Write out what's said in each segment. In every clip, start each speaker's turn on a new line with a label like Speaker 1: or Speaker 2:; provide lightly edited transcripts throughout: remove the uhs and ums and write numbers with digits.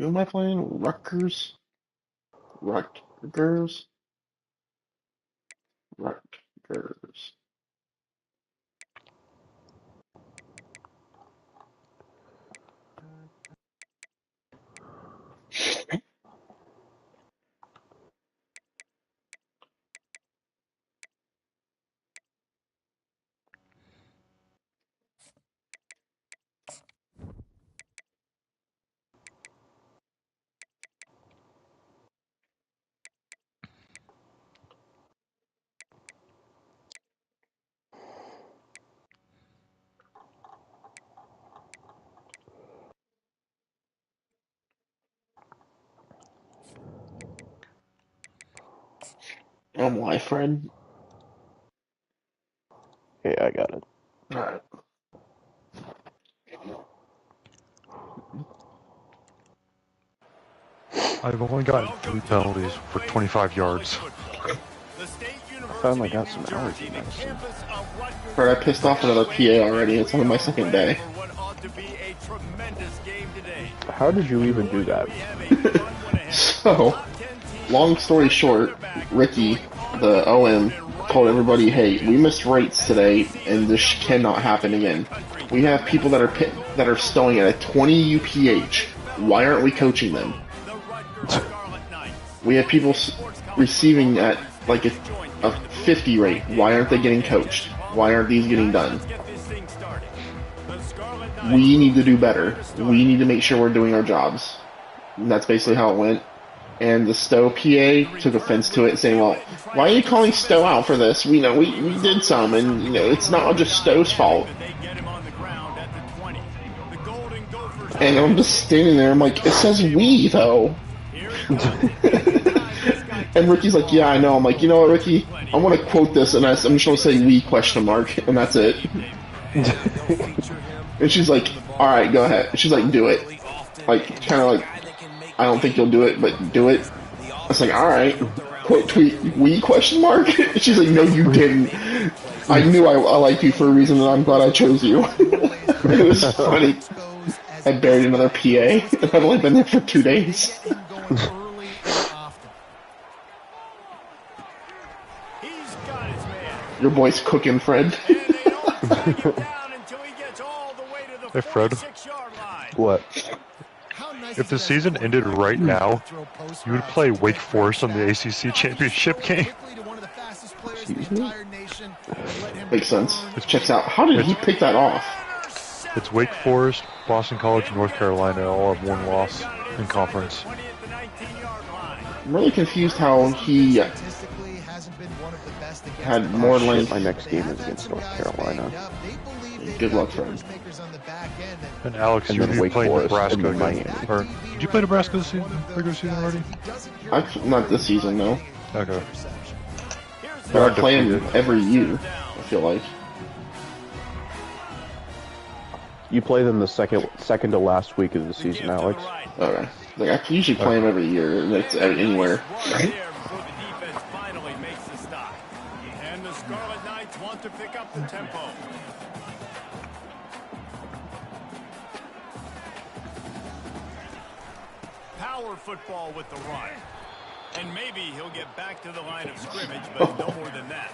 Speaker 1: Who am I playing? Rutgers? Rutgers? Rutgers. I'm live, Fred.
Speaker 2: Okay, I got it.
Speaker 1: Alright.
Speaker 3: I've only gotten 3 penalties for 25 yards.
Speaker 2: I finally got some allergy medicine.
Speaker 1: Fred, I pissed off another PA already. It's only my second day.
Speaker 2: How did you even do that?
Speaker 1: So, long story short, Ricky, the OM, told everybody, hey, we missed rates today, and this cannot happen again. We have people that are stowing at a 20 UPH. Why aren't we coaching them? We have people receiving at like a 50 rate. Why aren't they getting coached? Why aren't these getting done? We need to do better. We need to make sure we're doing our jobs. And that's basically how it went. And the Stowe PA took offense to it, saying, well, why are you calling Stowe out for this? We did some, and it's not just Stowe's fault. And I'm just standing there, I'm like, it says we, though. And Ricky's like, yeah, I know. I'm like, you know what, Ricky? I want to quote this, and I'm just going to say we, question mark, and that's it. And she's like, alright, go ahead. And she's like, do it. Like, kind of like, I don't think you'll do it, but do it. I was like, alright. Quote tweet, we, question mark? And she's like, no, you didn't. I knew I liked you for a reason, and I'm glad I chose you. It was funny. I buried another PA, and I've only been there for 2 days. Your boy's cooking, Fred.
Speaker 3: Hey, Fred.
Speaker 2: What?
Speaker 3: If the season ended right now, you would play Wake Forest on the ACC championship game.
Speaker 2: Excuse me?
Speaker 1: Makes sense. Checks out. How did he pick that off?
Speaker 3: It's Wake Forest, Boston College, and North Carolina all have one loss in conference.
Speaker 1: I'm really confused how he had more length.
Speaker 2: My next game is against North Carolina.
Speaker 1: Good luck, Fred.
Speaker 3: And Alex,
Speaker 2: And
Speaker 3: you
Speaker 2: then
Speaker 3: would
Speaker 2: Wake
Speaker 3: play
Speaker 2: Forest
Speaker 3: Nebraska
Speaker 2: and
Speaker 3: again.
Speaker 2: Miami.
Speaker 3: Or, did you play Nebraska this season, regular season already?
Speaker 1: Not this season, no.
Speaker 3: Okay.
Speaker 1: But I play him every year, I feel like.
Speaker 2: You play them the second to last week of the season, Alex.
Speaker 1: Okay. Like, I usually play him every year, and it's anywhere.
Speaker 4: And the Scarlet Knights want to pick up the tempo. Power football with the run. And maybe he'll get back to the line of scrimmage, but no more than that.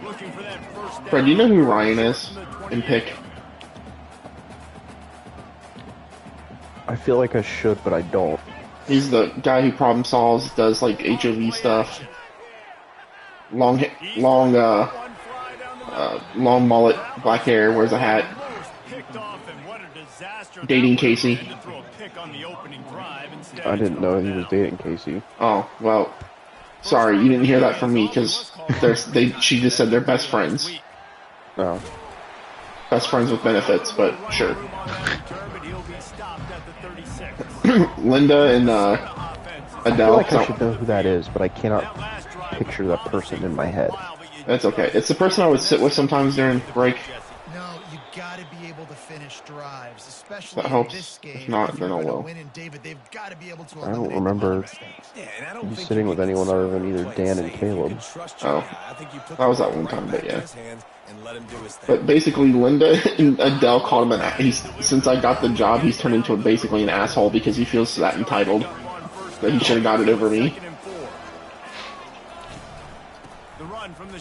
Speaker 4: Looking for that first down.
Speaker 1: Fred, do you know who Ryan is in pick?
Speaker 2: I feel like I should, but I don't.
Speaker 1: He's the guy who problem solves, does like HOV stuff. Long mullet, black hair, wears a hat. Dating Casey.
Speaker 2: I didn't know he was dating Casey.
Speaker 1: Oh, well, sorry, you didn't hear that from me, because she just said they're best friends.
Speaker 2: No.
Speaker 1: Best friends with benefits, but sure. Linda and
Speaker 2: I feel
Speaker 1: Adele.
Speaker 2: like I should know who that is, but I cannot picture that person in my head.
Speaker 1: That's okay. It's the person I would sit with sometimes during break.
Speaker 5: No, you gotta be able to finish drives,
Speaker 1: That helps. If not, then I'll will.
Speaker 2: I don't remember you sitting with anyone other than either Dan and Caleb.
Speaker 1: Oh, that was that one time, but yeah. But basically, Linda and Adele called him since I got the job, he's turned into basically an asshole because he feels that entitled that he should have got it over me.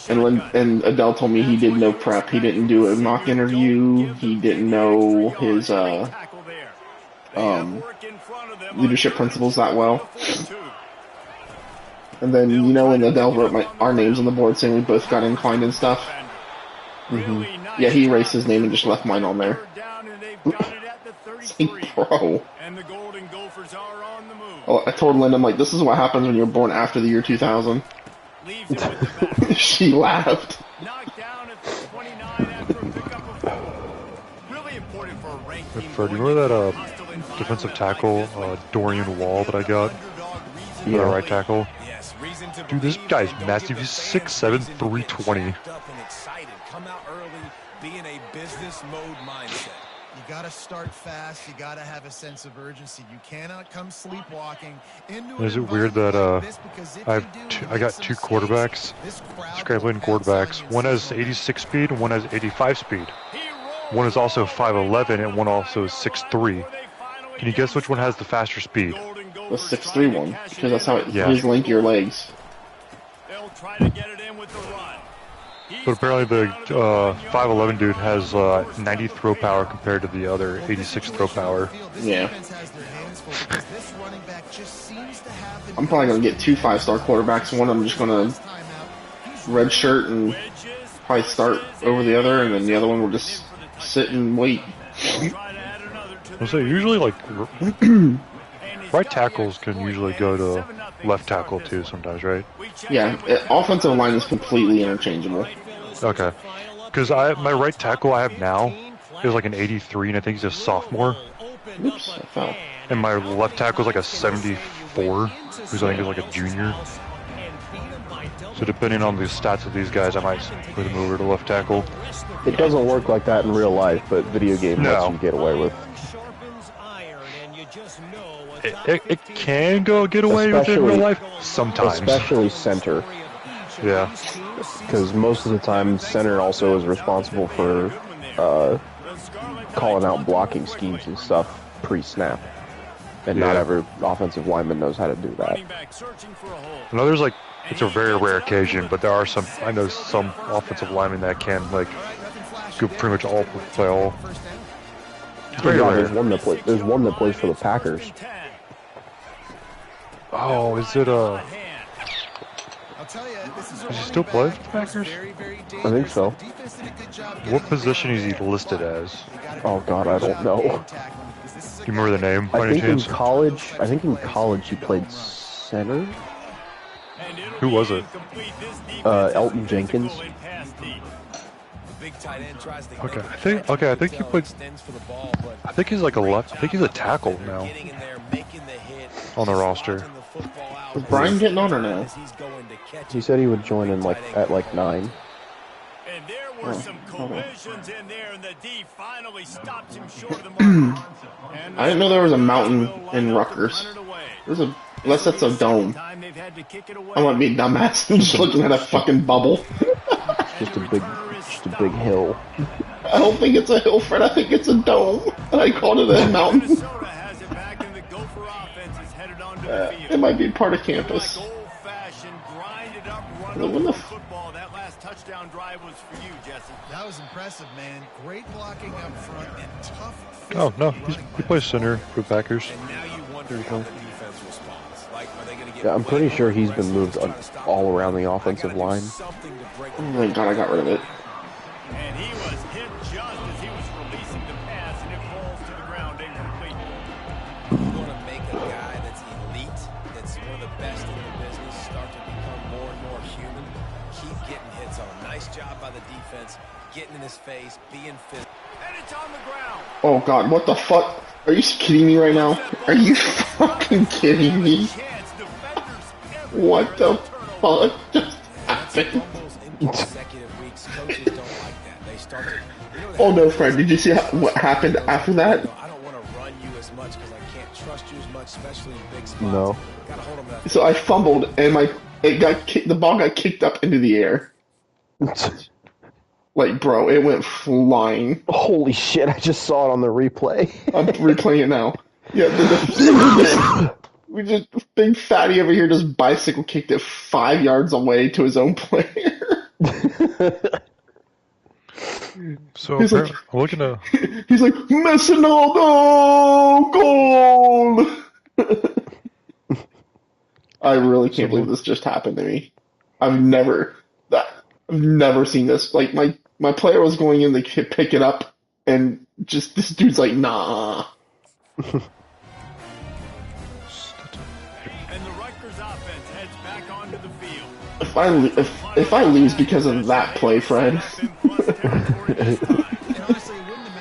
Speaker 1: And Adele told me he did no prep. He didn't do a mock interview. He didn't know his leadership principles that well. And then, you know, when Adele wrote our names on the board saying we both got inclined and stuff. Yeah, he erased his name and just left mine on there. It's like, bro. Oh, I told Linda, I'm like, this is what happens when you're born after the year 2000. She laughed.
Speaker 3: Fred, do you remember that defensive tackle, Dorian Wall, that I got? Yeah, right tackle. Dude, this guy's massive. He's 6'7", 320.
Speaker 5: You gotta start fast. You gotta have a sense of urgency. You cannot come sleepwalking into.
Speaker 3: Is it weird that I got two quarterbacks, scrambling quarterbacks. One has 86 speed, and one has 85 speed. One is also 5'11", and one also is 6'3". Can you guess which one has the faster speed?
Speaker 1: The 6'3" one, because that's how his lankier legs.
Speaker 4: They'll try to get it in with the run.
Speaker 3: But apparently the 5'11" dude has 90 throw power compared to the other 86 throw power.
Speaker 1: Yeah. I'm probably going to get two 5-star quarterbacks. One I'm just going to redshirt and probably start over the other, and then the other one will just sit and wait.
Speaker 3: I'll say usually like right tackles can usually go to left tackle too sometimes, right?
Speaker 1: Yeah, offensive line is completely interchangeable.
Speaker 3: Okay, because my right tackle I have now is like an 83, and I think he's a sophomore.
Speaker 1: Oops, I fell.
Speaker 3: And my left tackle is like a 74, who's I think is like a junior. So depending on the stats of these guys, I might put him over to left tackle.
Speaker 2: It doesn't work like that in real life, but video game lets you get away with.
Speaker 3: It can get away with it in real life sometimes.
Speaker 2: Especially center.
Speaker 3: Yeah.
Speaker 2: Because most of the time, center also is responsible for calling out blocking schemes and stuff pre-snap. And not every offensive lineman knows how to do that.
Speaker 3: I know there's like, it's a very rare occasion, but there are some, I know some offensive linemen that can like go pretty much all play all.
Speaker 2: Very rare. There's one that plays for the Packers.
Speaker 3: Oh, is it does he still play for the Packers?
Speaker 2: I think so.
Speaker 3: What position is he listed as?
Speaker 2: Oh God, I don't know.
Speaker 3: Do you remember the name by any chance?
Speaker 2: I think in college he played center.
Speaker 3: Who was it?
Speaker 2: Elton Jenkins.
Speaker 3: Okay, I think he played. I think he's like a left. I think he's a tackle now on the roster.
Speaker 1: Is Brian getting on or no?
Speaker 2: He said he would join in at 9.
Speaker 4: And there were some collisions in there, and the D finally stopped him short of the mark.
Speaker 1: I didn't know there was a mountain in Rutgers. Unless that's a dome. I might be a dumbass and just looking at a fucking bubble.
Speaker 2: Just a big hill.
Speaker 1: I don't think it's a hill, Fred. I think it's a dome. And I called it a mountain. It might be part of campus.
Speaker 4: That last touchdown drive was for you, Jesse.
Speaker 5: That was impressive, man. Great blocking up front and tough.
Speaker 3: Oh no, he plays center for the Packers.
Speaker 4: And now you wonder how the defense responds. Like, are they going to get?
Speaker 2: Yeah, I'm pretty sure he's been moved all around the offensive line.
Speaker 1: Oh my God, I got rid of it.
Speaker 4: And he was hit just as he was releasing the pass, and it falls to the ground incomplete.
Speaker 6: You want to make a guy that's elite, that's one of the best in the business, start to become more and more human. Keep getting hits on. Nice job by the defense, getting in his face, being physical.
Speaker 4: And it's on the ground.
Speaker 1: Oh God, what the fuck? Are you kidding me right now? Are you fucking kidding me? What the fuck just happened? Oh no, Fred, did you see what happened after that?
Speaker 6: much because I can't trust you as much, especially in big spots.
Speaker 2: No.
Speaker 6: Gotta hold him that.
Speaker 1: So I fumbled, and the ball got kicked up into the air. Like, bro, it went flying.
Speaker 2: Holy shit! I just saw it on the replay.
Speaker 1: I'm replaying it now. Yeah, big fatty over here just bicycle kicked it 5 yards away to his own player.
Speaker 3: So
Speaker 1: He's like,
Speaker 3: I'm looking to.
Speaker 1: He's like, Messinaldo goal. I really can't believe this just happened to me. I've never seen this. Like my player was going in to pick it up, and just this dude's like, nah.
Speaker 4: And the Rutgers offense heads back onto the field.
Speaker 1: If I lose because of that play, Fred,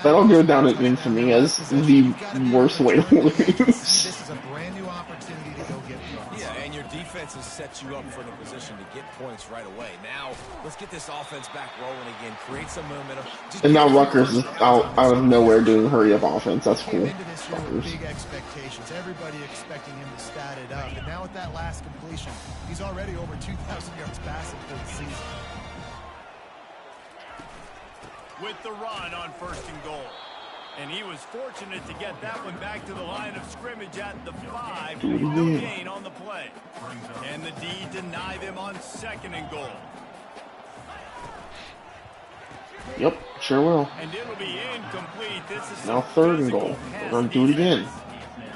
Speaker 1: that'll go down in infamy as the worst way to lose.
Speaker 5: This is a brand new opportunity to go get points.
Speaker 6: Yeah, and your defense has set you up for the position to get points right away. Now, let's get this offense back rolling again. Create some momentum.
Speaker 1: And now Rutgers is out of nowhere doing hurry-up offense. That's cool.
Speaker 5: Into this year with big expectations. Everybody expecting him to stat it up. And now with that last completion, he's already over 2,000 yards passing for the season.
Speaker 4: With the run on 1st and goal. And he was fortunate to get that one back to the line of scrimmage at the 5. No gain on the play. And the D deny them on 2nd and goal.
Speaker 1: Yep, sure will.
Speaker 4: And it'll be incomplete. This is
Speaker 1: Now 3rd and goal. We're going to do it again.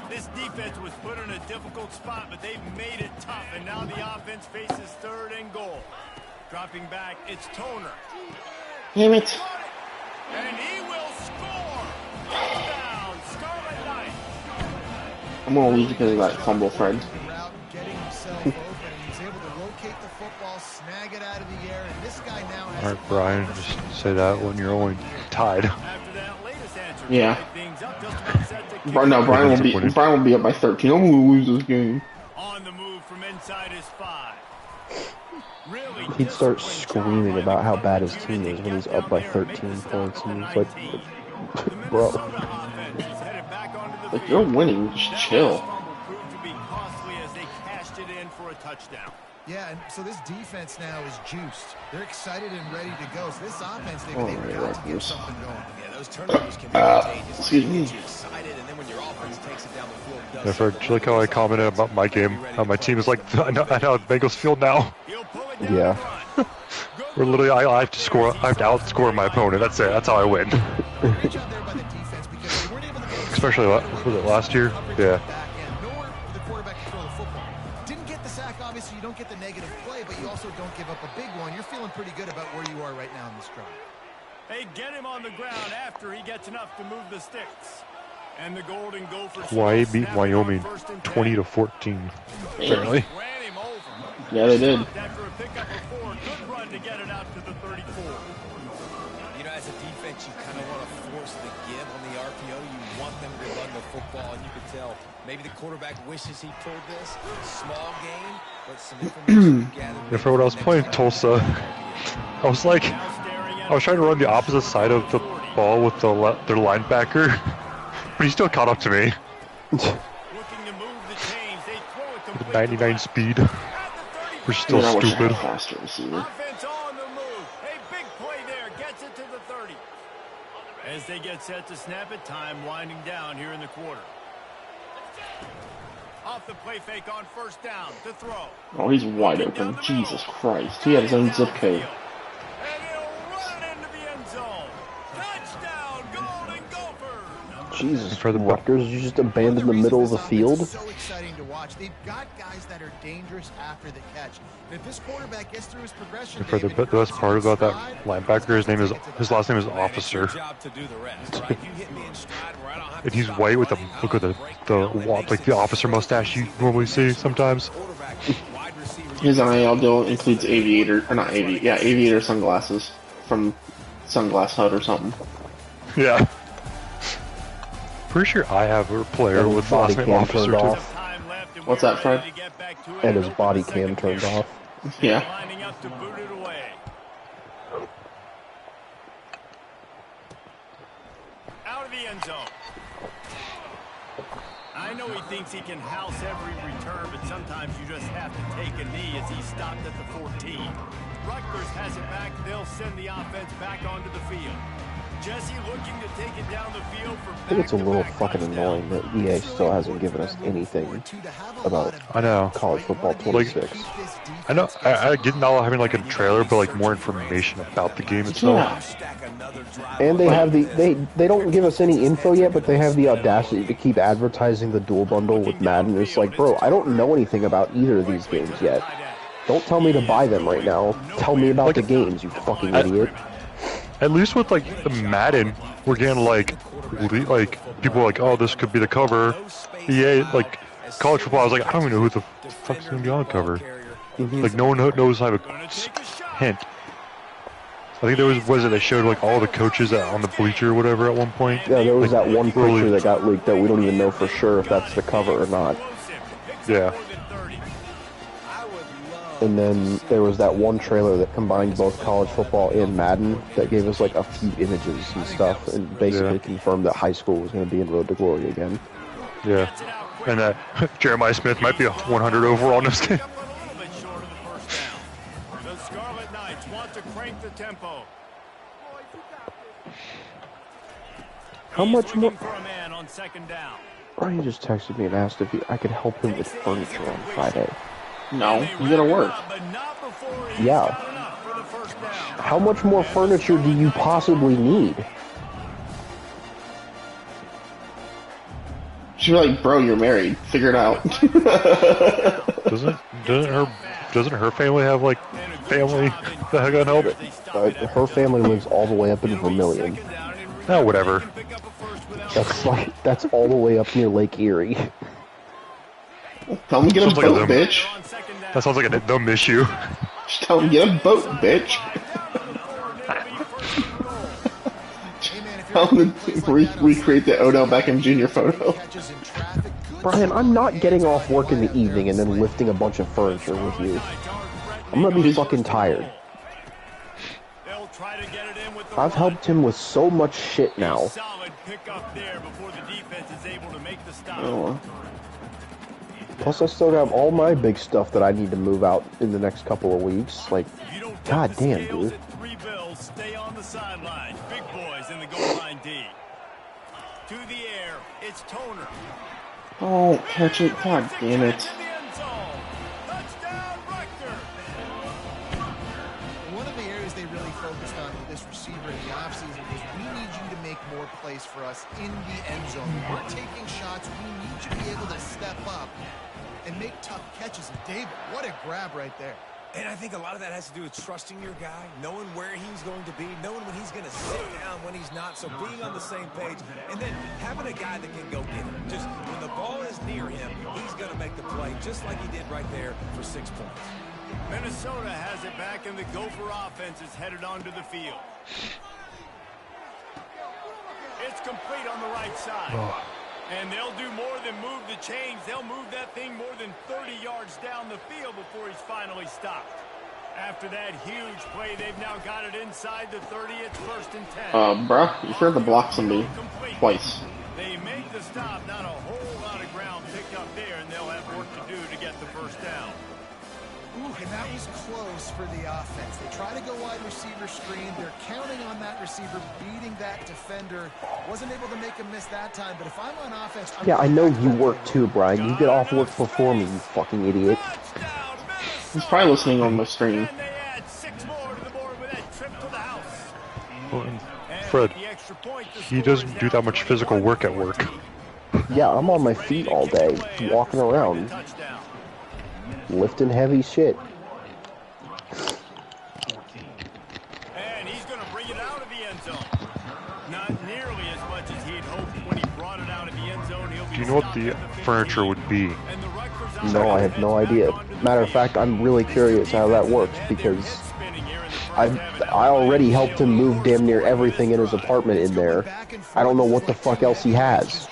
Speaker 4: This defense was put in a difficult spot, but they've made it tough. And now the offense faces 3rd and goal. Dropping back, it's Toner.
Speaker 1: Damn it.
Speaker 4: And he will score. Touchdown, Scarlet Knight.
Speaker 1: I'm going to lose because of that fumble, Fred.
Speaker 5: Getting himself open, and he's able to locate the football, snag it out of the air, and this guy now has.
Speaker 3: All right, Brian, just say that when you're only tied.
Speaker 4: After that latest answer,
Speaker 1: Yeah.
Speaker 4: things up just about set to kick
Speaker 1: No, Brian will be up by 13. I'm going to lose this game.
Speaker 4: on the move from inside his 5. Really
Speaker 2: He'd start screaming about how bad his team is when he's up by 13 points, and he's like, bro.
Speaker 1: Like, you're winning, just chill.
Speaker 5: Yeah, and so this defense now is juiced. They're excited and ready to go. So this offense, they've got to get something going.
Speaker 6: Yeah, those turnovers can be contagious.
Speaker 1: Excuse me.
Speaker 6: Get you excited, and then when your offense takes it down the field, it does
Speaker 3: Yeah, Fred, do you like how I commented about my game? How my team is like I know Bengals field now.
Speaker 2: Yeah.
Speaker 3: We're literally I have to score. I have to outscore my opponent. That's it. That's how I win.
Speaker 5: Great job there by the defense because they weren't able to get
Speaker 3: Especially was it last year? Yeah.
Speaker 5: nowhere for the quarterback to throw the football. Didn't get the sack, obviously you don't get the negative play, but you also don't give up a big one. You're feeling pretty good about where you are right now in this drive.
Speaker 4: They get him on the ground after he gets enough to move the sticks. And the Golden Gophers
Speaker 3: Hawaii beat Wyoming 20-14. Apparently.
Speaker 4: ran him over.
Speaker 1: Yeah, they did.
Speaker 4: After a pickup of 4, good run to get it out to the 34.
Speaker 6: You know, as a defense, you kind of want to force the give on the RPO. You want them to run the football, and you can tell maybe the quarterback wishes he pulled this. Small game, but some information you gather.
Speaker 3: Yeah, for when I was playing Tulsa, I was trying to run the opposite side of the ball with their linebacker, but he still caught up to me.
Speaker 4: Looking to move the chains. They throw it complete
Speaker 3: 99
Speaker 4: to
Speaker 3: speed.
Speaker 4: At the 30.
Speaker 3: We're still
Speaker 1: I wish I had
Speaker 3: stupid.
Speaker 1: a faster receiver.
Speaker 4: Offense on the move. A big play there. Gets it to the 30. As they get set to snap it, time winding down here in the quarter. Off the play fake on 1st down to throw.
Speaker 1: Oh, he's wide open. Jesus Christ. He had his own zip code.
Speaker 4: And he'll run it into the end zone. Touchdown, Golden Gophers.
Speaker 2: Jesus,
Speaker 3: For the
Speaker 2: Rutgers, you just abandoned the middle of the field?
Speaker 5: So exciting to watch. They've got guys that are dangerous after the catch. And if this quarterback gets through his progression,
Speaker 3: For the best part about that linebacker, his last name is Officer,
Speaker 6: Job to do the rest, right? You hit me in stride where I don't have
Speaker 3: and
Speaker 6: to
Speaker 3: he's white with the officer mustache you normally see sometimes.
Speaker 6: quarterback, wide receiver.
Speaker 1: His NIL deal includes aviator sunglasses from Sunglass Hut or something.
Speaker 3: Yeah. Pretty sure I have a player
Speaker 2: And
Speaker 3: with
Speaker 2: his body
Speaker 3: last name
Speaker 2: cam
Speaker 3: Officer
Speaker 2: turned
Speaker 3: too.
Speaker 2: off.
Speaker 4: Time left, and
Speaker 1: What's
Speaker 4: we're
Speaker 1: that, Fred?
Speaker 4: ready to get back to it
Speaker 2: And his
Speaker 4: open
Speaker 2: body
Speaker 4: the
Speaker 2: cam
Speaker 4: second
Speaker 2: turned
Speaker 4: period.
Speaker 2: off.
Speaker 1: Yeah.
Speaker 4: Lining up to boot it away. Out of the end zone. I know he thinks he can house every return, but sometimes you just have to take a knee as he stopped at the 14. Rutgers has it back. They'll send the offense back onto the field. Jesse looking to take it down the field for
Speaker 2: I think it's a little fucking annoying that EA still hasn't given us anything about college football 26.
Speaker 3: I know, I get not having like a trailer, but like more information about the game itself.
Speaker 2: And they have they don't give us any info yet, but they have the audacity to keep advertising the dual bundle with Madden. It's like, bro, I don't know anything about either of these games yet. Don't tell me to buy them right now. Tell me about the games, you fucking idiot.
Speaker 3: At least with like the Madden, we're getting like people are like, oh, this could be the cover. EA, like college football, I was like, I don't even know who the fuck's gonna be on the cover. Like no one knows. I have a hint. I think there was it they showed like all the coaches on the bleacher or whatever at one point.
Speaker 2: Yeah, there was
Speaker 3: like,
Speaker 2: that one picture that got leaked that we don't even know for sure if that's the cover or not.
Speaker 3: Yeah.
Speaker 2: And then there was that one trailer that combined both college football and Madden that gave us like a few images and stuff and basically confirmed that high school was going to be in Road to Glory again.
Speaker 3: Yeah. And that Jeremiah Smith might be a 100 overall in this game.
Speaker 4: The Scarlet Knights want to crank the tempo.
Speaker 2: How much more?
Speaker 4: For a man on second down.
Speaker 2: Brian just texted me and asked if I could help him with furniture on Friday.
Speaker 1: No, you gotta work.
Speaker 2: Yeah. How much more furniture do you possibly need?
Speaker 1: She's like, bro, you're married. Figure it out.
Speaker 3: Doesn't her family have like family that got help?
Speaker 2: Her family lives all the way up in Vermilion.
Speaker 3: No, whatever.
Speaker 2: That's all the way up near Lake Erie.
Speaker 1: Tell them to get a boat, bitch.
Speaker 3: That sounds like a dumb issue.
Speaker 1: Just tell them to get a boat, bitch. Tell them to recreate the Odell Beckham Jr. photo.
Speaker 2: Brian, I'm not getting off work in the evening and then lifting a bunch of furniture with you. I'm gonna be fucking tired. I've helped him with so much shit now.
Speaker 1: Oh.
Speaker 2: Plus, I still got all my big stuff that I need to move out in the next couple of weeks. Like, god damn, dude.
Speaker 4: Stay on the sideline. Big boys in the goal line D. To the air, it's Toner.
Speaker 1: Oh, catch it. God damn it.
Speaker 4: Touchdown, Rutgers.
Speaker 5: One of the areas they really focused on with this receiver in the offseason was we need you to make more plays for us in the end zone. We're taking shots. We need you to be able to step up and make tough catches. And David, what a grab right there.
Speaker 6: And I think a lot of that has to do with trusting your guy, knowing where he's going to be, knowing when he's going to sit down, when he's not, so being on the same page, and then having a guy that can go get it. Just when the ball is near him, he's going to make the play, just like he did right there for 6 points.
Speaker 4: Minnesota has it back, and the Gopher offense is headed onto the field. It's complete on the right side. And they'll do more than move the chains. They'll move that thing more than 30 yards down the field before he's finally stopped. After that huge play, they've now got it inside the 30. It's 1st and 10.
Speaker 1: Bro, you sure to block somebody twice.
Speaker 4: They make the stop. Not a whole lot of ground picked up there, and they'll have work to do to get the first down.
Speaker 5: Ooh, and that was close for the offense. They try to go wide receiver screen. They're counting on that receiver beating that defender. Wasn't able to make him miss that time, but if I'm on offense...
Speaker 2: Yeah, I know you work too, Brian. You get off work before me, you fucking idiot.
Speaker 1: He's probably listening on the stream.
Speaker 3: Well, Fred, he doesn't do that much physical work at work.
Speaker 2: Yeah, I'm on my feet all day, walking around, lifting heavy shit.
Speaker 4: And he's going to bring it out of the end zone. Not nearly as much as he'd hoped when he brought it out of the end zone.
Speaker 3: Do you know what the furniture would be?
Speaker 2: No, I have no idea. Matter of fact, I'm really curious how that works because I already helped him move damn near everything in his apartment in there. I don't know what the fuck else he has.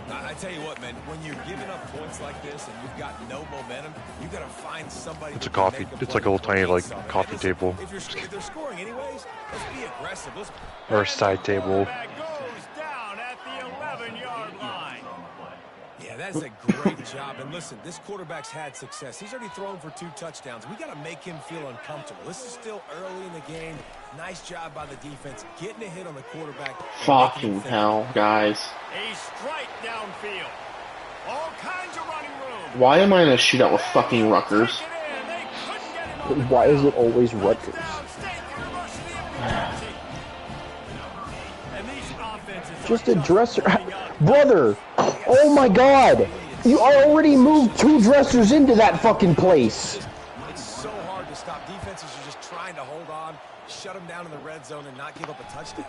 Speaker 6: I tell you what, man, when you're giving up points like this and you've got no momentum, you got to find somebody.
Speaker 3: It's a coffee. It's like a little tiny like coffee table.
Speaker 6: If they're scoring anyways, let's be aggressive.
Speaker 3: Or a side table.
Speaker 6: Yeah, that's a great job. And listen, this quarterback's had success. He's already thrown for 2 touchdowns. We got to make him feel uncomfortable. This is still early in the game. Nice job by the defense, getting a hit on the quarterback.
Speaker 1: Fucking hell, guys.
Speaker 4: A strike downfield. All kinds of running room.
Speaker 1: Why am I in a shootout with fucking Rutgers?
Speaker 2: Why is it always Rutgers? Just a dresser. Brother! Oh my god! You already moved 2 dressers into that fucking place!
Speaker 6: It's so hard to stop. Defenses are just trying to hold on, shut them down in the red zone, and not give up a touchdown.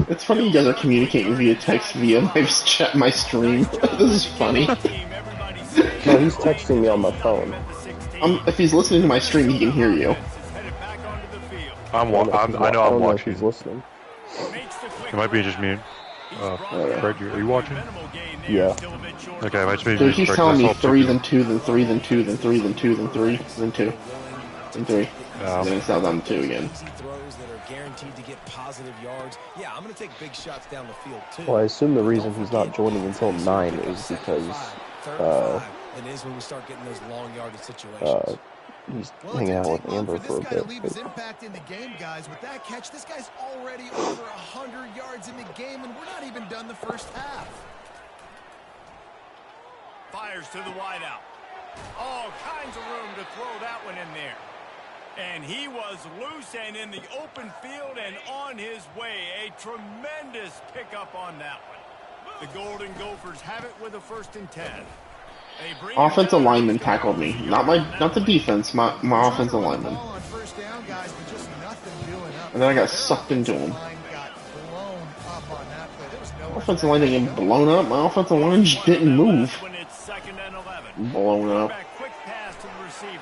Speaker 1: It's funny you guys are communicating via text via my stream. This is funny.
Speaker 2: No, he's texting me on my phone.
Speaker 1: If he's listening to my stream, he can hear you.
Speaker 3: I know I'm watching.
Speaker 2: He's listening.
Speaker 3: It might be just me. Fred, are you watching?
Speaker 2: Yeah.
Speaker 3: Okay, it might be
Speaker 1: So
Speaker 3: just
Speaker 1: he's
Speaker 3: Fred,
Speaker 1: telling me
Speaker 3: that's all
Speaker 1: 3, then 2, then 3, then 2, then 3, then 2, then 3, then 2, then 3. Then it's now down to 2 again.
Speaker 6: Throws that are guaranteed to get positive yards. Yeah, I'm going to take big shots down the field too.
Speaker 2: Well, I assume the reason he's not joining until 9 is because,
Speaker 6: It is when we start getting those long yardage situations.
Speaker 2: he's hanging out with Amber for a bit.
Speaker 5: Leave his impact in the game, guys. With that catch, this guy's already over 100 yards in the game, and we're not even done the first half.
Speaker 4: Fires to the wideout. All kinds of room to throw that one in there. And he was loose and in the open field and on his way. A tremendous pickup on that one. The Golden Gophers have it with a 1st and 10.
Speaker 1: Offensive lineman tackled me. Not the defense, my offensive lineman. And then I got sucked into him. Offensive line didn't get blown up. My offensive line just didn't move. Blown up.
Speaker 4: Quick pass to the receiver.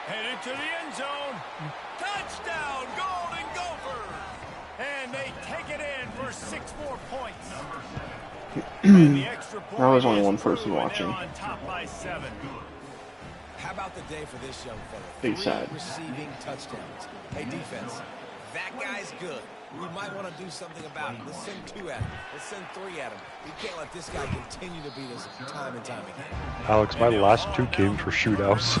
Speaker 4: Headed to the end zone. Touchdown, Golden Gophers! And they take it in for 6 more points.
Speaker 1: Now there's only one person watching.
Speaker 4: On top by 7.
Speaker 6: How about the day for this young fella?
Speaker 1: Big
Speaker 6: 3
Speaker 1: sad.
Speaker 6: receiving touchdowns. Hey, defense, that guy's good. We might want to do something about it. Let's send 2 at him. Let's send 3 at him. We can't let this guy continue to beat us time and time again.
Speaker 3: Alex, my last 2 games were shootouts.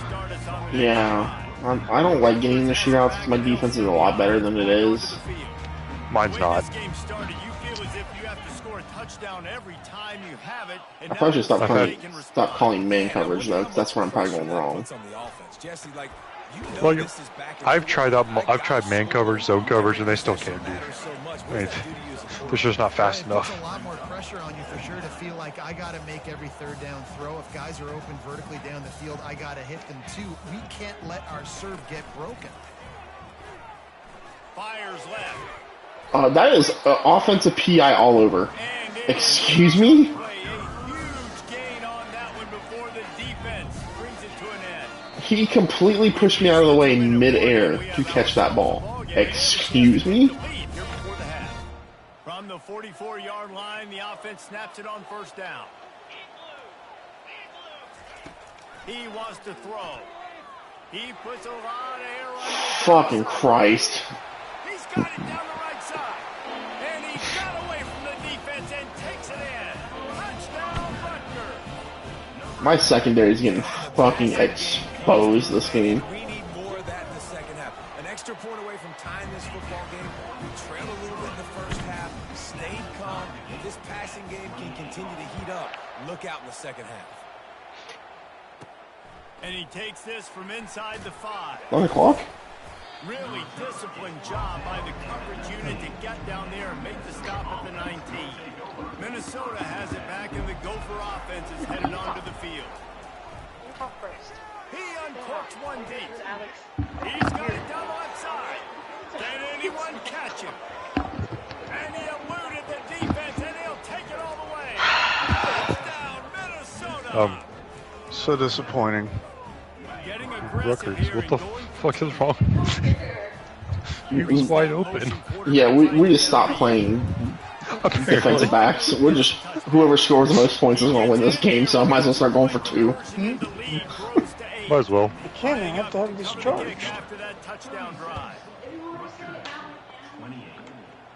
Speaker 1: Yeah. I don't like getting in the shootouts because my defense is a lot better than it is.
Speaker 3: Mine's not.
Speaker 1: I probably should stop calling man coverage though, because that's where I'm probably going wrong.
Speaker 3: Well, I've tried man coverage, zone coverage, and they still can't do it. I mean, it's just not fast enough.
Speaker 5: There's a lot more pressure on you for sure to feel like I got to make every 3rd down throw. If guys are open vertically down the field, I got to hit them too. We can't let our serve get broken.
Speaker 4: Fires left.
Speaker 1: That is offensive PI all over. Excuse me? He completely pushed me out of the way in midair to catch that ball. Excuse me?
Speaker 4: From the 44-yard line, the offense snaps it on 1st down. He wants to throw. He puts a lot of air on it.
Speaker 1: Fucking Christ.
Speaker 4: He's got it down the right side. And he got away from the defense and takes it in. Touchdown, Rutgers.
Speaker 1: My secondary is getting fucking exposed this game.
Speaker 6: We need more of that in the second half. An extra point away from tying this football game. We trailed a little bit in the first half, stayed calm. If this passing game can continue to heat up, look out in the second half.
Speaker 4: And he takes this from inside the 5.
Speaker 1: 1 o'clock?
Speaker 4: Really disciplined job by the coverage unit to get down there and make the stop at the 19. Minnesota has it back, and the Gopher offense is headed onto the field. He uncorks one deep. He's got it down the left side. Can anyone catch him? And he eluded the defense, and he'll take it all the way. Touchdown, Minnesota!
Speaker 3: So disappointing.
Speaker 4: Getting aggressive
Speaker 3: Rutgers,
Speaker 4: here
Speaker 3: what the
Speaker 4: and
Speaker 3: fuck is wrong? He was wide open.
Speaker 1: Yeah, we just stopped playing defensive backs. We're just, whoever scores the most points is going to win this game, so I might as well start going for 2.
Speaker 3: Might as well.
Speaker 7: You can't have to have this charged.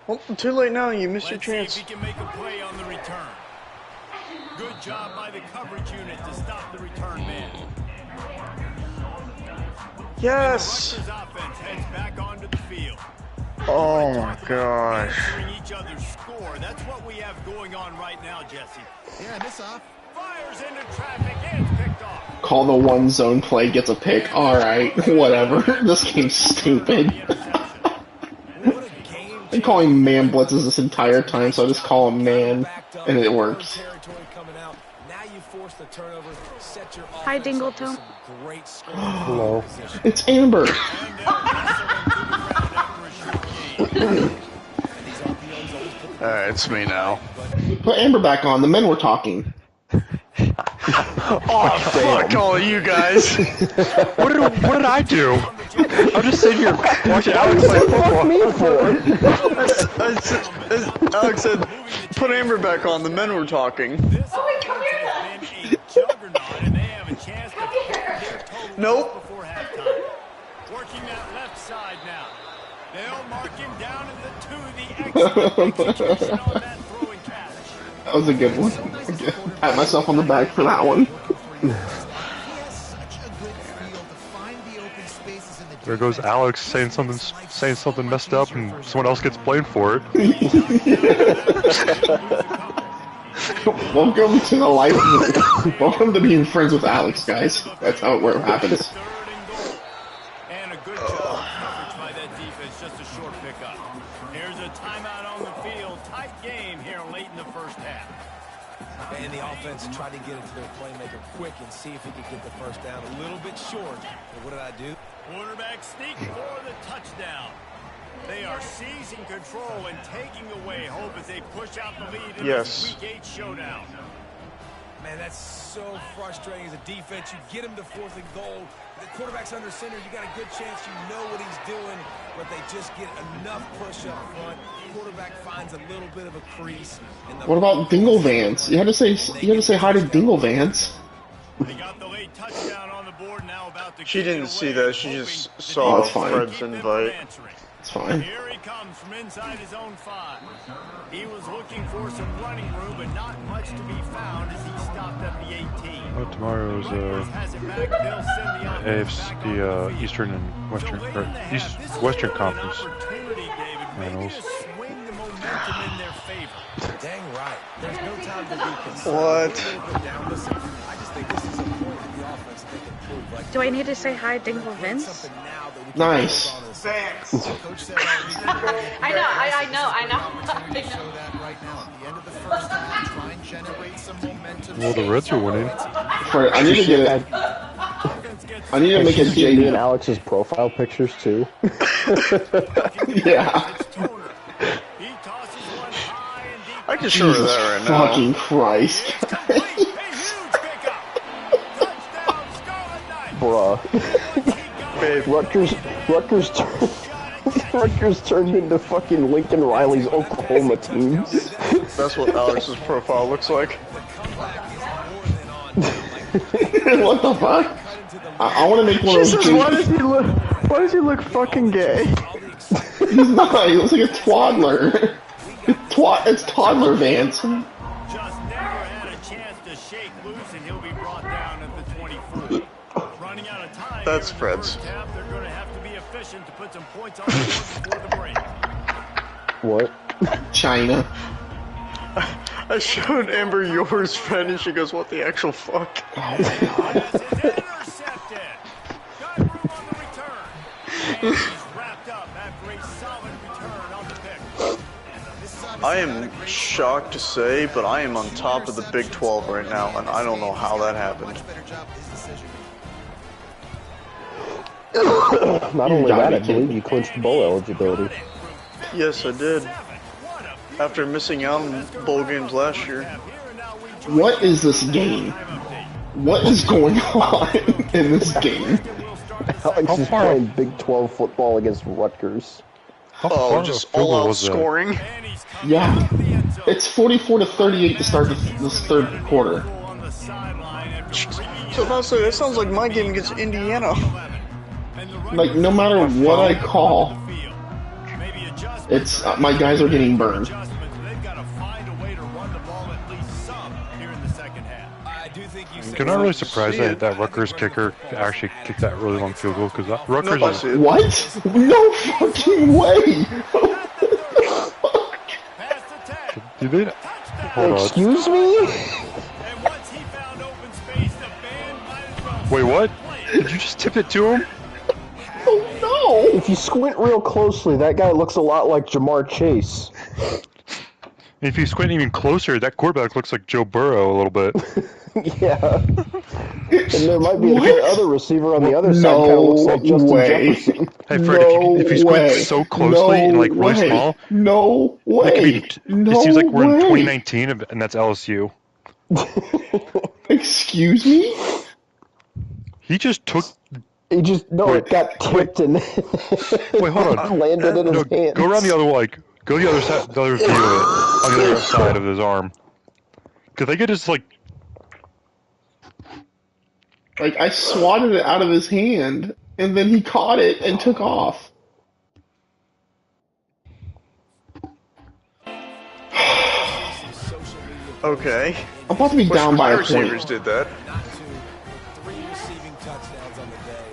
Speaker 5: Well,
Speaker 7: too late now. You missed your chance.
Speaker 4: He can make a play on the return. Good job by the coverage unit to stop the return man.
Speaker 7: Yes.
Speaker 4: Rutgers offense heads back onto the field.
Speaker 7: Oh my gosh.
Speaker 4: Answering each other's score. That's what we have going on right now, Jesse.
Speaker 5: Yeah, and this off.
Speaker 4: Fires into traffic and it's picked off.
Speaker 1: Call the one zone play, gets a pick. Alright, whatever. This game's stupid. I'm calling man blitzes this entire time, so I just call him man, and it works.
Speaker 8: Hi, Dingleton.
Speaker 2: Hello.
Speaker 1: It's Amber.
Speaker 7: It's me now.
Speaker 1: Put Amber back on. The men were talking.
Speaker 7: Oh, fuck all of you guys.
Speaker 3: What did I do? I'm just sitting here watching Alex play football.
Speaker 7: Alex said, put Amber back on. The men were talking. Nope.
Speaker 4: Working that left side now. They'll mark him down at the 2. The execution on that throw and catch.
Speaker 1: That was a good one. Pat myself on the back for that one.
Speaker 3: There goes Alex saying something messed up, and someone else gets blamed for it.
Speaker 1: Welcome to the life. Welcome to being friends with Alex, guys. That's how it happens.
Speaker 4: And a good job coverage by that defense. Just a short pickup. Here's a timeout on the field. Tight game here late in the first half.
Speaker 6: And the offense tried to get it to their playmaker quick and see if he could get the first down. A little bit short. But what did I do?
Speaker 4: Quarterback sneak for the touchdown. They are seizing control and taking away hope as they push out the lead in this Week 8 showdown.
Speaker 6: Man, that's so frustrating as a defense. You get him to 4th and goal. The quarterback's under center. You got a good chance. You know what he's doing, but they just get enough push up front. Quarterback finds a little bit of a crease.
Speaker 1: What about Dingle Vance? You had to say hi to Dingle Vance.
Speaker 4: They got the late touchdown on the board now about to
Speaker 7: She didn't see that. She just saw Fred's invite.
Speaker 1: It's fine.
Speaker 4: Here he comes from inside his own 5. He was looking for some running room, but not much to be found as he stopped at the 18.
Speaker 3: Oh, tomorrow's AFC, Eastern and Western, or Western Conference finals.
Speaker 6: Dang right. There's no time to be concerned.
Speaker 7: What?
Speaker 6: I just think this is a point of the offense they can prove. Like,
Speaker 8: Do I need to say hi, Dingle Vince?
Speaker 1: Nice.
Speaker 5: Thanks.
Speaker 8: I know.
Speaker 3: Well, the Reds are winning.
Speaker 1: I need to get it. I need to make a
Speaker 2: me and
Speaker 1: JD.
Speaker 2: Alex's profile pictures too.
Speaker 1: Yeah.
Speaker 7: I can show her
Speaker 1: Jesus
Speaker 7: that right now.
Speaker 1: fucking Christ.
Speaker 2: Bruh.
Speaker 7: Babe,
Speaker 2: Rutgers turned into fucking Lincoln Riley's Oklahoma teams.
Speaker 7: that's what Alex's profile looks like.
Speaker 1: What the fuck? I want to make one of those.
Speaker 7: Why does he look fucking gay?
Speaker 1: He's not. He looks like a toddler. It's toddler Vance.
Speaker 4: Just never had a chance to shake loose, and he'll be brought down at the 24. Running out of time.
Speaker 7: That's Fred's.
Speaker 4: They're going to have to be efficient to put some points on the board before the break.
Speaker 2: What?
Speaker 1: China.
Speaker 7: I showed Amber yours, Fred, and she goes, what the actual fuck?
Speaker 1: Oh my god.
Speaker 4: This is intercepted. Got room on the return. And he's wrapped up after a solid return on the pick.
Speaker 7: I am shocked to say, but I am on top of the Big 12 right now, and I don't know how that happened.
Speaker 2: Not only that, I believe you clinched bowl eligibility.
Speaker 7: Yes, I did. After missing out on bowl games last year.
Speaker 1: What is this game? What is going on in this game?
Speaker 2: Alex is playing Big 12 football against Rutgers.
Speaker 7: Oh, just all-out scoring.
Speaker 1: Yeah. It's 44-38 to start this third quarter.
Speaker 7: So honestly, that sounds like my game against Indiana.
Speaker 1: Like, no matter what I call, it's my guys are getting burned.
Speaker 4: run the ball at least some here in the second half.
Speaker 6: I do think you
Speaker 3: I'm not really surprised that Rutgers kicker actually kicked that really long field goal because Rutgers
Speaker 7: Nope, I
Speaker 3: is.
Speaker 7: see it.
Speaker 1: What? No fucking way!
Speaker 4: Pass attack.
Speaker 3: Did they? Hold on.
Speaker 2: Excuse me?
Speaker 4: And once he found open space, the band might as well
Speaker 3: Wait, what?
Speaker 4: play it.
Speaker 3: Did you just tip it to him?
Speaker 1: Oh no!
Speaker 2: If you squint real closely, that guy looks a lot like Jamar Chase.
Speaker 3: If you squint even closer, that quarterback looks like Joe Burrow a little bit.
Speaker 2: Yeah. And there might be
Speaker 1: What?
Speaker 2: the other receiver on the other side
Speaker 1: No
Speaker 2: kind of looks like Justin
Speaker 1: way.
Speaker 2: Jefferson.
Speaker 3: Hey Fred, if you squint so closely and like really small,
Speaker 1: no
Speaker 3: it could
Speaker 1: way.
Speaker 3: be.
Speaker 1: No
Speaker 3: It seems like we're in
Speaker 1: way.
Speaker 3: 2019 and that's LSU.
Speaker 1: Excuse me?
Speaker 3: He just took.
Speaker 2: He just,
Speaker 3: Wait,
Speaker 2: it got tipped and
Speaker 3: Wait, hold on.
Speaker 2: landed in his
Speaker 3: No,
Speaker 2: hands.
Speaker 3: go around the other go the other side, the other view of it, on the other side of his arm. Cause they could just like.
Speaker 1: Like, I swatted it out of his hand, and then he caught it and took off.
Speaker 7: Okay.
Speaker 1: I'm about to be
Speaker 7: Which
Speaker 1: down by a
Speaker 7: receivers
Speaker 1: point.
Speaker 7: did that?
Speaker 6: Not two, 3 receiving touchdowns on the day.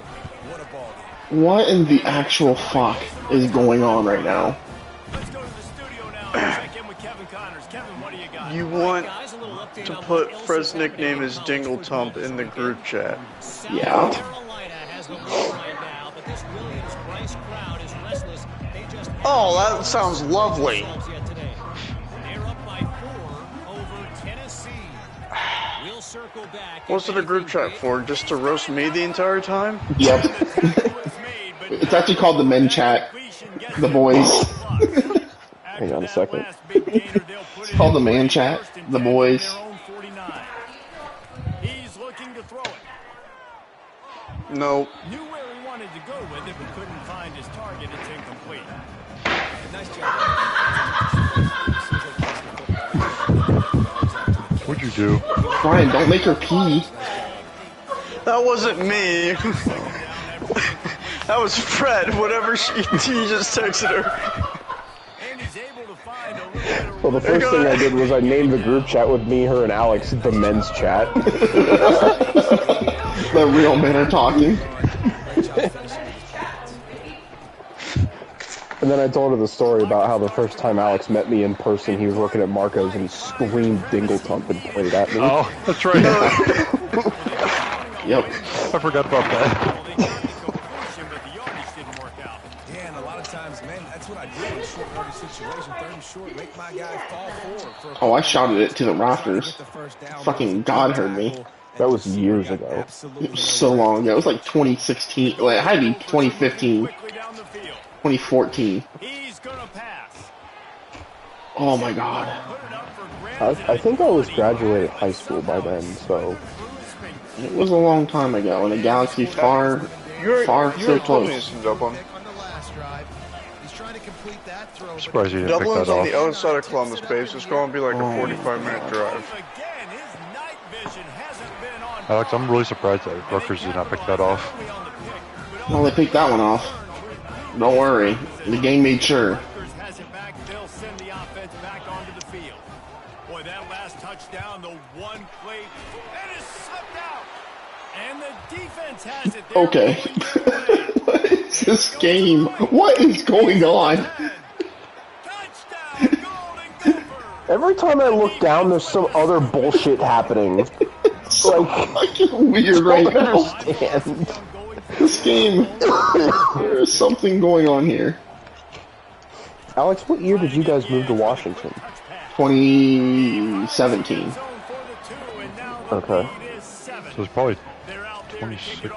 Speaker 6: What a ball game.
Speaker 1: What in the actual fuck is going on right now?
Speaker 4: Let's go to the studio now and check in with Kevin Connors. Kevin, what do you got?
Speaker 7: You want to put Fred's nickname as Dingle Tump in the group chat.
Speaker 1: Yeah.
Speaker 7: Oh, that sounds lovely. What's it a group chat for? Just to roast me the entire time?
Speaker 1: Yep. It's actually called the men chat. The boys.
Speaker 2: Hang on a second.
Speaker 1: It's called the man chat. The boys.
Speaker 4: He's looking to throw it.
Speaker 7: No.
Speaker 4: Knew where he wanted to go with it, but couldn't find his target. It's incomplete.
Speaker 6: Nice job.
Speaker 3: What'd you do?
Speaker 1: Brian, don't make her pee.
Speaker 7: That wasn't me. That was Fred, whatever he just texted her.
Speaker 4: And he's able to find a little bit of
Speaker 2: Well, the first thing I did was I named the group chat with me, her, and Alex the men's chat.
Speaker 1: The real men are talking.
Speaker 2: And then I told her the story about how the first time Alex met me in person, he was working at Marco's and he screamed Dingle Tump and pointed at me.
Speaker 3: Oh, that's right.
Speaker 1: Yep.
Speaker 3: I forgot about that.
Speaker 6: Yeah, and a lot of times, man, that's what I do in a short yardage situation. 30 short, make my guy fall forward. For
Speaker 1: Oh, I shouted it to the rafters. Fucking God heard me.
Speaker 2: That was years ago.
Speaker 1: It was so long ago. It was like 2016. Well, it had to be 2015. 2014.
Speaker 4: He's gonna pass.
Speaker 1: Oh my God.
Speaker 2: I think I was graduated high school by then, so...
Speaker 1: It was a long time ago in a galaxy far, far so
Speaker 7: told me
Speaker 1: close.
Speaker 7: this in Dublin.
Speaker 5: On the last drive, he's trying to complete that throw.
Speaker 3: I'm surprised you didn't pick
Speaker 7: Dublin's
Speaker 3: that
Speaker 7: on
Speaker 3: off.
Speaker 7: the other side of Columbus, babes. It's going to be like a 45-minute drive.
Speaker 4: Again, his night vision hasn't been on.
Speaker 3: Alex, I'm really surprised that Rutgers did not pick that off.
Speaker 1: Well, they picked that one off. Don't worry. The game made sure.
Speaker 4: Rutgers has it back. They'll send the offense back onto the field. Boy, that last touchdown, the one play, that is slipped out. And the defense has it. They're
Speaker 1: Okay.
Speaker 4: going their way.
Speaker 1: What is this game? What is going on?
Speaker 4: Touchdown, Golden Gophers.
Speaker 2: Every time I look down, there's some other bullshit happening.
Speaker 1: So fucking weird right now.
Speaker 2: Understand.
Speaker 1: This game, there is something going on here.
Speaker 2: Alex, what year did you guys move to Washington?
Speaker 1: 2017.
Speaker 2: Okay.
Speaker 3: So it's probably 26.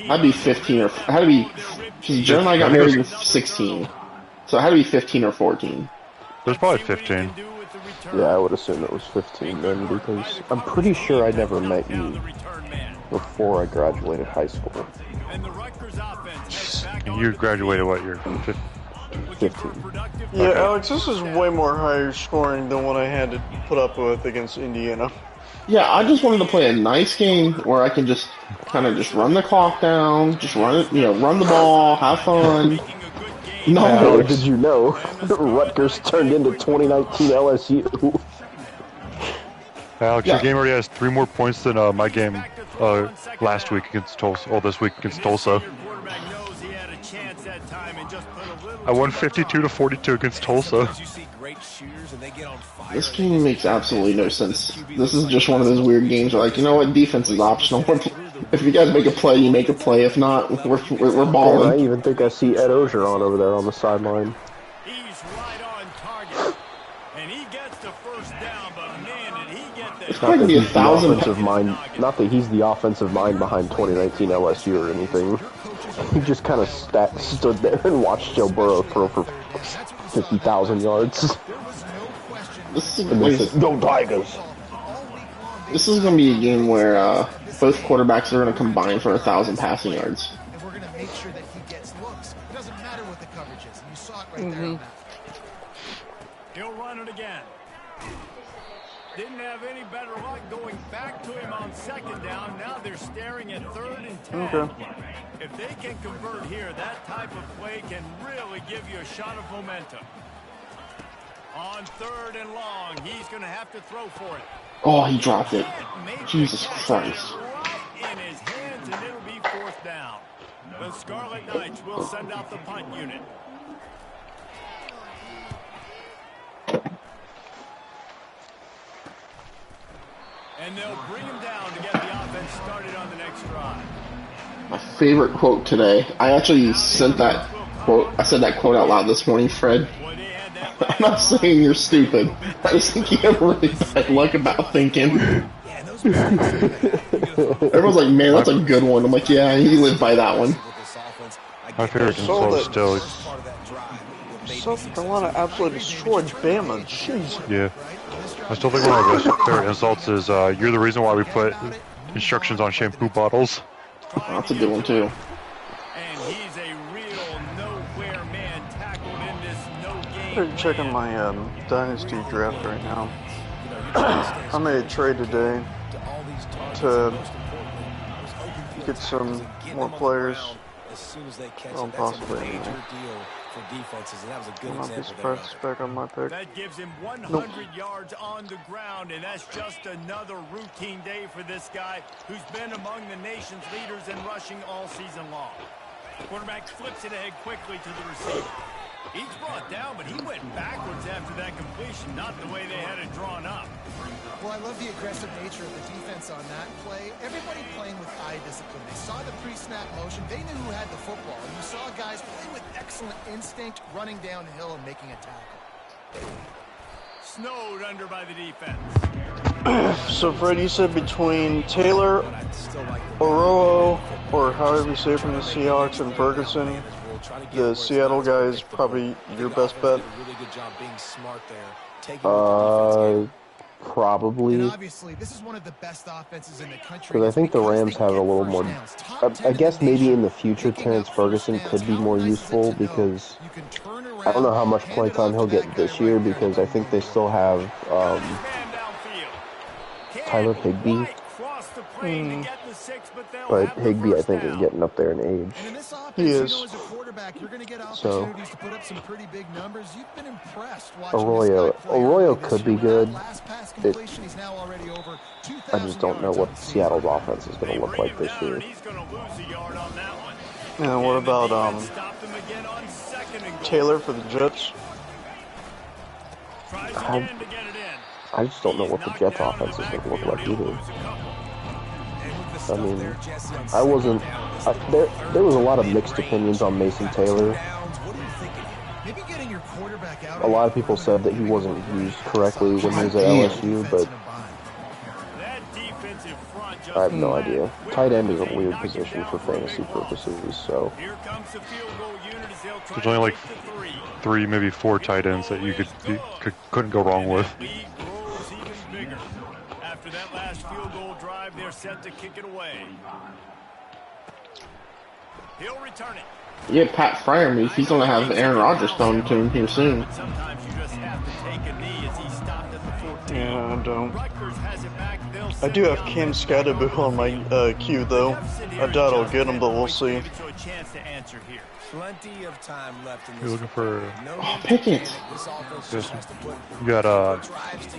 Speaker 1: I'd be 15 or I had to be. Because Joe and I got married in 16, so it had to be 15 or 14.
Speaker 3: There's probably 15.
Speaker 2: Yeah, I would assume it was 15 then, because I'm pretty sure I never met you before I graduated high school.
Speaker 3: You graduated what year?
Speaker 2: 15.
Speaker 7: Yeah, Alex, this is way more higher scoring than what I had to put up with against Indiana.
Speaker 1: Yeah, I just wanted to play a nice game where I can just kind of just run the clock down, just run it, run the ball, have fun. No.
Speaker 2: Alex, did you know Rutgers turned into 2019 LSU?
Speaker 3: Alex,
Speaker 1: Yeah.
Speaker 3: your game already has 3 more points than my game last week against Tulsa, or this week against Tulsa. I won 52-42 against Tulsa.
Speaker 1: This game makes absolutely no sense. This is just one of those weird games where, like, you know what, defense is optional. If you guys make a play, you make a play. If not, we're balling.
Speaker 2: I even think I see Ed Ogeron over there on the sideline.
Speaker 4: He's right on target. And he gets the first down, but man, did he get the...
Speaker 1: It's probably going to be 1,000
Speaker 2: offensive mind. Not that he's the offensive mind behind 2019 LSU or anything. He just kind of stood there and watched Joe Burrow throw for 50,000 yards.
Speaker 1: This is,
Speaker 2: Go Tigers!
Speaker 1: This is going to be a game where both quarterbacks are going to combine for 1,000 passing yards.
Speaker 5: And we're going to make sure that he gets looks. It doesn't matter what the coverage is. And you saw it right there on that.
Speaker 4: He'll run it again. Didn't have any better luck going back to him on second down. Now they're staring at 3rd and 10.
Speaker 7: Okay.
Speaker 4: If they can convert here, that type of play can really give you a shot of momentum. On 3rd and long, he's going to have to throw for it.
Speaker 1: Oh, he dropped it. Jesus Christ.
Speaker 4: Right in his hands, and it'll be 4th down. The Scarlet Knights will send out the punt unit. And they'll bring him down to get the offense started on the next drive.
Speaker 1: My favorite quote today. I actually sent that quote. I said that quote out loud this morning, Fred. I'm not saying you're stupid. I just think you have really bad luck about thinking. Everyone's like, man, that's a good one. I'm like, yeah, you live by that one.
Speaker 3: My favorite insult is still...
Speaker 7: South Carolina absolutely destroyed Bama. Jeez.
Speaker 3: Yeah. I still think one of my best favorite insults is, you're the reason why we put instructions on shampoo bottles.
Speaker 1: Oh, that's a good one, too.
Speaker 4: And he's a real nowhere man tackled in this no-game.
Speaker 7: I'm checking my Dynasty draft right now. I made a trade today to get some more players. Well, possibly anyway. I'll not be surprised to back on my pick.
Speaker 4: That gives him 100 yards on the ground, and that's just another routine day for this guy who's been among the nation's leaders in rushing all season long. Quarterback flips it ahead quickly to the receiver. He's brought down, but he went backwards after that completion, not the way they had it drawn up.
Speaker 5: Well, I love the aggressive nature of the defense on that play. Everybody playing with eye discipline. They saw the pre-snap motion. They knew who had the football. And you saw guys play with excellent instinct, running downhill and making a tackle.
Speaker 4: Snowed under by the defense.
Speaker 7: So, Fred, you said between Taylor, Orowo, or however you say it from the Seahawks, and Ferguson, the Seattle guy is probably your best bet?
Speaker 2: Probably.
Speaker 5: And obviously, this is one of the best offenses in the country.
Speaker 2: Because I think the Rams have a little more... I guess maybe in the future Terrence Ferguson could be more useful because... I don't know how much play time he'll get this year because I think they still have Tyler Higbee. But Higbee, I think, is getting up there in age.
Speaker 7: He is.
Speaker 2: So,
Speaker 5: Arroyo
Speaker 2: could be good. I just don't know what Seattle's offense is going to look like this year.
Speaker 7: And what about Taylor for the Jets?
Speaker 2: I just don't know what the Jets offense is going to look like either. I mean, there was a lot of mixed opinions on Mason Taylor. A lot of people said that he wasn't used correctly when he was at LSU, but I have no idea. Tight end is a weird position for fantasy purposes, so.
Speaker 3: There's only like 3, maybe 4 tight ends that you couldn't go wrong with.
Speaker 4: After that last field goal drive, they're set to kick it away. He'll return it.
Speaker 1: Yeah, Pat Fryermuth, he's going to have Aaron Rodgers thrown to him here soon.
Speaker 4: Sometimes you just have to take a knee as he stopped at the
Speaker 7: Yeah, I don't. I do have Cam Scatterbo on my queue, though. I doubt I'll get him, but we'll see.
Speaker 6: Plenty of time left in
Speaker 3: You're
Speaker 6: this.
Speaker 3: looking for...
Speaker 1: Oh, Pickett.
Speaker 3: You got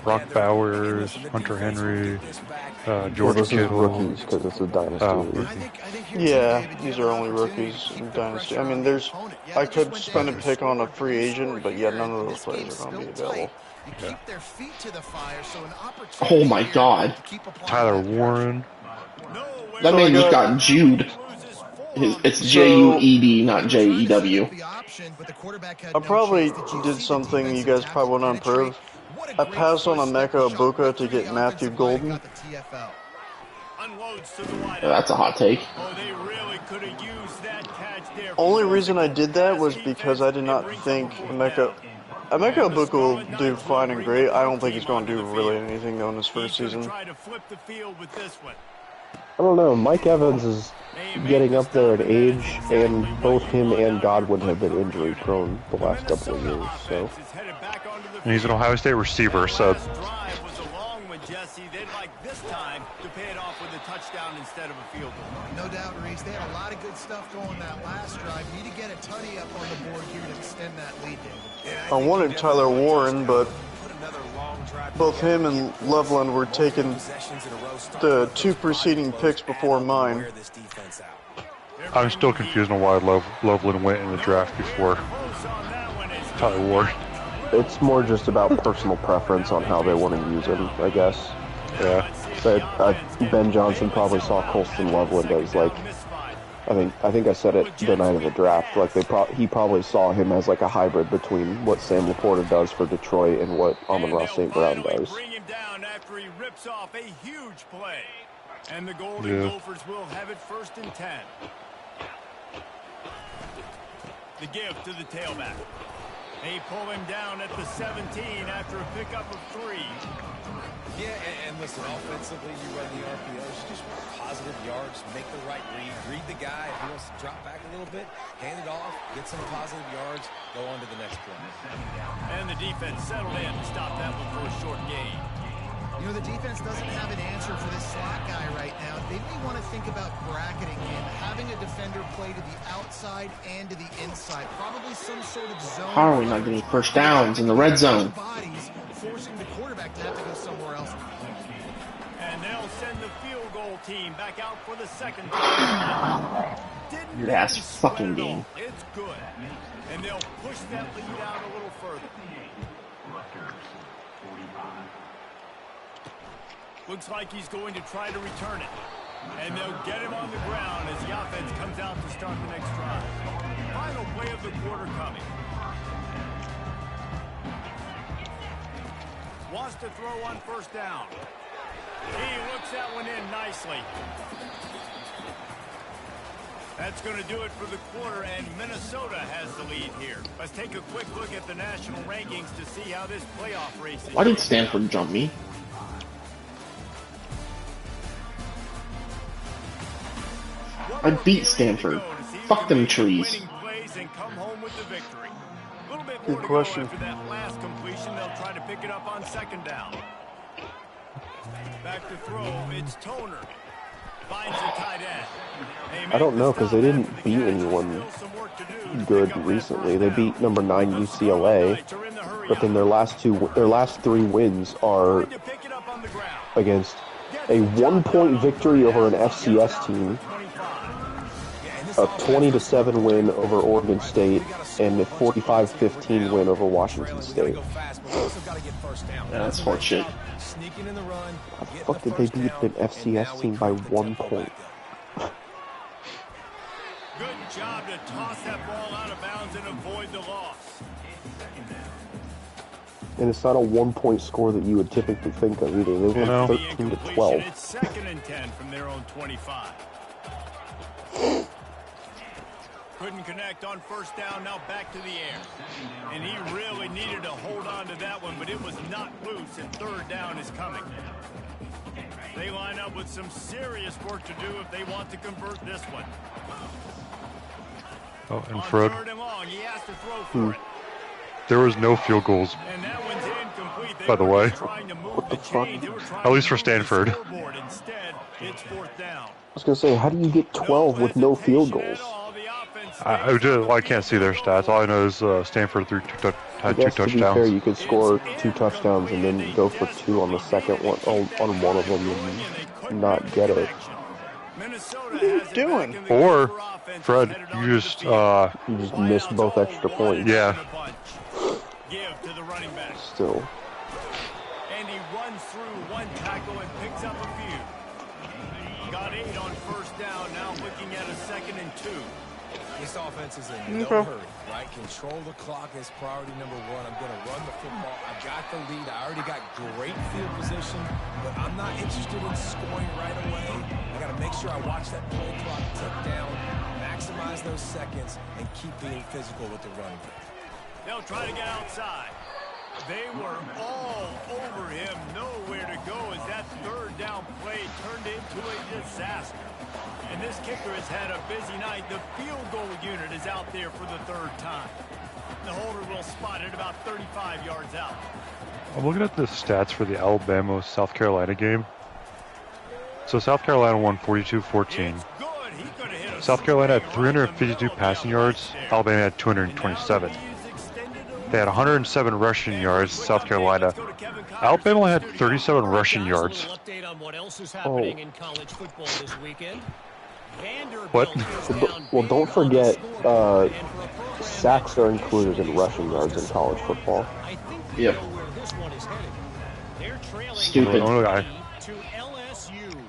Speaker 3: Brock Bowers, Hunter Henry, George
Speaker 2: Those are
Speaker 3: Kittle.
Speaker 2: rookies because it's a dynasty league.
Speaker 7: Yeah, these are only rookies in Dynasty. I mean, I could spend a pick on a free agent, but yeah, none of those players are going to be available.
Speaker 3: Yeah.
Speaker 1: Oh my God.
Speaker 3: Tyler Warren.
Speaker 1: That man just got Jude. It's J-U-E-D, not J-E-W.
Speaker 7: I probably did something you guys probably wouldn't approve. I passed on Emeka Ibuka to get Matthew Golden.
Speaker 1: That's a hot take.
Speaker 7: Only reason I did that was because I did not think Emeka Ibuka will do fine and great. I don't think he's going to do really anything though in his first season.
Speaker 2: I don't know. Mike Evans is getting up there in age, and both him and Godwin have been injury prone the last couple of years. So,
Speaker 3: And he's an Ohio State receiver, so...
Speaker 5: No doubt, Reese. They had a lot of good stuff going that last drive. Need to get a tutty up on the board here to extend that lead.
Speaker 7: I wanted Tyler Warren, but both him and Loveland were taking the 2 preceding picks before mine.
Speaker 3: I'm still confused on why Loveland went in the draft before Tyler Warren.
Speaker 2: it's more just about personal preference on how they want to use him, I guess.
Speaker 3: Yeah.
Speaker 2: But Ben Johnson probably saw Colston Loveland as like, I think I said it the night of the draft. Like he probably saw him as like a hybrid between what Sam Laporta does for Detroit and what Amon-Ra St. Brown does.
Speaker 4: Bring him down after he rips off a huge play, and the Golden Gophers will have it 1st and 10. The give to the tailback. They pull him down at the 17 after a pickup of 3.
Speaker 6: Yeah, and listen, offensively, you run the RPOs, you just want positive yards, make the right read the guy. If he wants to drop back a little bit, hand it off, get some positive yards, go on to the next play.
Speaker 4: And the defense settled in to stop that one for a short gain.
Speaker 5: You know, the defense doesn't have an answer for this slot guy right now. They may want to think about bracketing him, having a defender play to the outside and to the inside. Probably some sort of zone.
Speaker 1: How are we not getting first downs in the red zone?
Speaker 5: Bodies, forcing the quarterback to have to go somewhere else.
Speaker 4: And they'll send the field goal team back out for the second time.
Speaker 1: Your ass fucking game.
Speaker 4: It's good. And they'll push that lead out a little further. Looks like he's going to try to return it. And they'll get him on the ground as the offense comes out to start the next drive. Final play of the quarter coming. Wants to throw on 1st down. He looks that one in nicely. That's going to do it for the quarter, and Minnesota has the lead here. Let's take a quick look at the national rankings to see how this playoff race is.
Speaker 1: Why did Stanford jump me? I beat Stanford. Fuck them trees.
Speaker 7: Good question.
Speaker 4: For that last completion, they'll try to pick it up on 2nd down. Back to throw, it's Toner. Finds a tight end.
Speaker 2: I don't know, because they didn't beat anyone good recently. They beat number 9 UCLA, but then their last 3 wins are against a 1-point victory over an FCS team, a 20-7 win over Oregon State, and a 45-15 win over Washington State.
Speaker 1: That's horseshit.
Speaker 2: How the fuck did they beat an FCS team by 1 point?
Speaker 4: Good job to toss that ball out of bounds and avoid the loss.
Speaker 2: And it's not a 1-point score that you would typically think of either. They won 13-12.
Speaker 4: It's 2nd and 10 from their own 25. Couldn't connect on 1st down, now back to the air. And he really needed to hold on to that one, but it was not loose, and 3rd down is coming. They line up with some serious work to do if they want to convert this one.
Speaker 3: Oh, and Fred.
Speaker 4: On 3rd and long, he has to throw for it.
Speaker 3: There was no field goals by the way.
Speaker 2: What the fuck?
Speaker 3: At least for Stanford.
Speaker 2: I was gonna say, how do you get 12 with no field goals?
Speaker 3: I can't see their stats. All I know is Stanford had two
Speaker 2: To be fair,
Speaker 3: touchdowns.
Speaker 2: you could score 2 touchdowns and then go for 2 on the second one, on one of them, and not get it.
Speaker 7: What are you doing?
Speaker 3: Or, Fred, you just
Speaker 2: missed both extra points.
Speaker 3: Yeah.
Speaker 2: Still.
Speaker 4: And he runs through one tackle and picks up a few. Got 8 on first down, now looking at a 2nd and 2.
Speaker 6: This offense is in no hurry, right? Control the clock is priority number 1. I'm going to run the football. I got the lead. I already got great field position, but I'm not interested in scoring right away. I got to make sure I watch that play clock tick down, maximize those seconds, and keep being physical with the running.
Speaker 4: They'll try to get outside. They were all over him. Nowhere to go as that 3rd down play turned into a disaster. And this kicker has had a busy night. The field goal unit is out there for the 3rd time. The holder will spot it about 35 yards out.
Speaker 3: I'm looking at the stats for the Alabama-South Carolina game. So South Carolina won 42-14. South Carolina had 352 passing yards. Alabama had 227. They had 107 rushing yards, South Carolina. Alabama had 37 rushing yards.
Speaker 2: Oh.
Speaker 3: What?
Speaker 2: Well, don't forget, sacks are included in rushing yards in college football.
Speaker 1: Yep. Stupid.
Speaker 3: I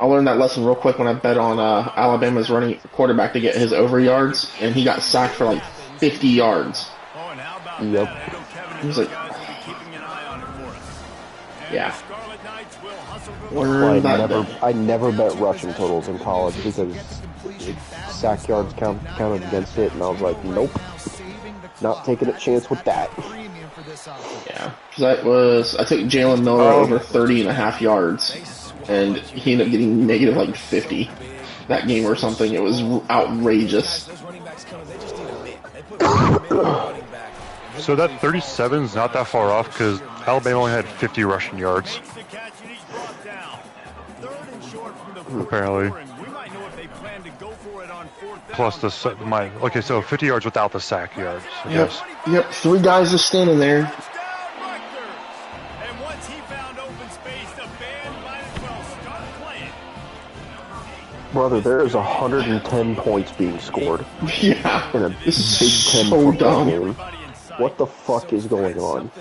Speaker 1: learned that lesson real quick when I bet on Alabama's running quarterback to get his over yards, and he got sacked for like 50 yards.
Speaker 2: Yep.
Speaker 1: He was like, yeah.
Speaker 2: I never bet rushing totals in college because sack yards counted against it, and I was like, nope, not taking a chance with that.
Speaker 1: Yeah, because I took Jalen Miller over 30.5 yards, and he ended up getting negative like 50 that game or something. It was outrageous.
Speaker 3: So that 37 is not that far off because Alabama only had 50 rushing yards. Apparently. Plus okay, so 50 yards without the sack yards. I guess.
Speaker 1: Yep, 3 guys just standing there.
Speaker 2: Brother, there is 110 points being scored.
Speaker 1: Yeah.
Speaker 2: In a Big Ten
Speaker 1: so
Speaker 2: football
Speaker 1: dumb.
Speaker 2: game. What the fuck is going on?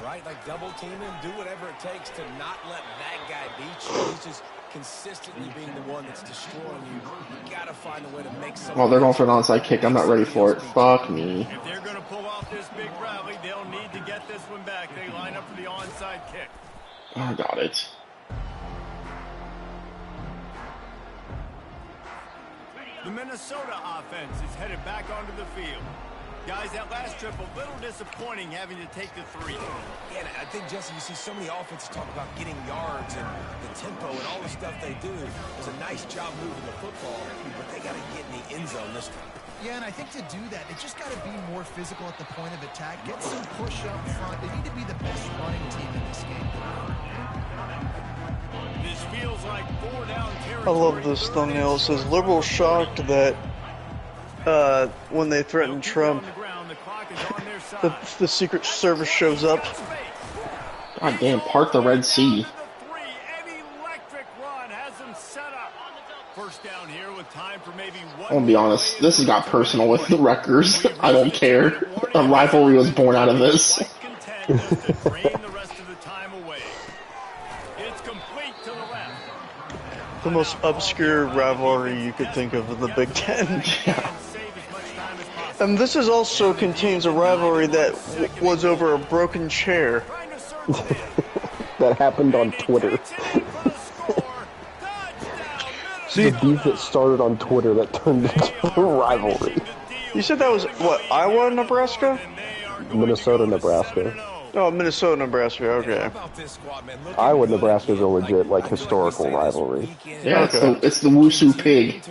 Speaker 6: Like double team him, do whatever it takes to not let that guy beat you. He's just consistently being the one that's destroying you. You gotta find a way to make something.
Speaker 1: Well, they're going for an onside kick. I'm not ready for it. Fuck me.
Speaker 4: If they're going to pull off this big rally, they'll need to get this one back. They line up for the onside kick.
Speaker 1: I got it.
Speaker 4: The Minnesota offense is headed back onto the field. Guys, that last trip, a little disappointing having to take the 3.
Speaker 6: Yeah, I think, Jesse, you see so many offenses talk about getting yards and the tempo and all the stuff they do. It's a nice job moving the football, but they got to get in the end zone this time.
Speaker 5: Yeah, and I think to do that, they just got to be more physical at the point of attack. Get some push up front. They need to be the best running team in this game.
Speaker 4: This feels like 4 down territory.
Speaker 7: I love this thumbnail. It says, liberals shocked that when they threaten Trump, the Secret Service shows up.
Speaker 1: God damn, part the Red Sea. I'm gonna be honest, this has got personal with the Rutgers. I don't care. A rivalry was born out of this.
Speaker 7: The most obscure rivalry you could think of in the Big Ten.
Speaker 1: Yeah.
Speaker 7: And this is also contains a rivalry that was over a broken chair.
Speaker 2: That happened on Twitter.
Speaker 3: See,
Speaker 2: the beef that started on Twitter that turned into a rivalry.
Speaker 7: You said that was, what, Iowa, Nebraska?
Speaker 2: Minnesota, Nebraska.
Speaker 7: Oh, Minnesota, Nebraska, okay.
Speaker 2: Iowa, Nebraska is a legit, like, historical rivalry.
Speaker 1: Yeah, it's the Wushu Pig.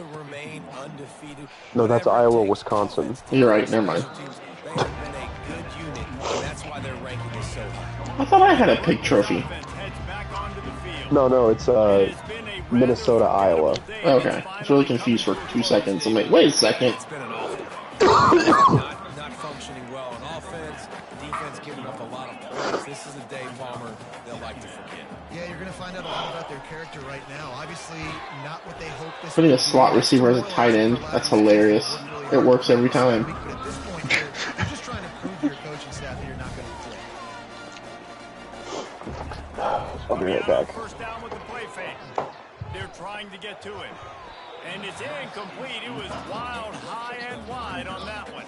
Speaker 2: No, that's Iowa, Wisconsin.
Speaker 1: You're right, never mind.
Speaker 6: That's why their ranking is so high.
Speaker 1: I thought I had a pig trophy.
Speaker 2: No, it's Minnesota, Iowa.
Speaker 1: Okay, I was really confused for 2 seconds. I'm like, wait a second.
Speaker 6: Not functioning well on offense. Defense giving up a lot of points. This is a day, Palmer, they'll like to forget.
Speaker 5: Yeah, you're going to find out a lot about their character right now. Obviously, not what they hope this
Speaker 1: Putting a slot receiver as a tight end, that's hilarious. It works every time.
Speaker 5: But at this point, you're just trying to prove to your coaching staff that you're not going to quit.
Speaker 2: I'll be right back.
Speaker 4: First down with the play fake. They're trying to get to it. And it's incomplete. It was wild, high and wide on that one.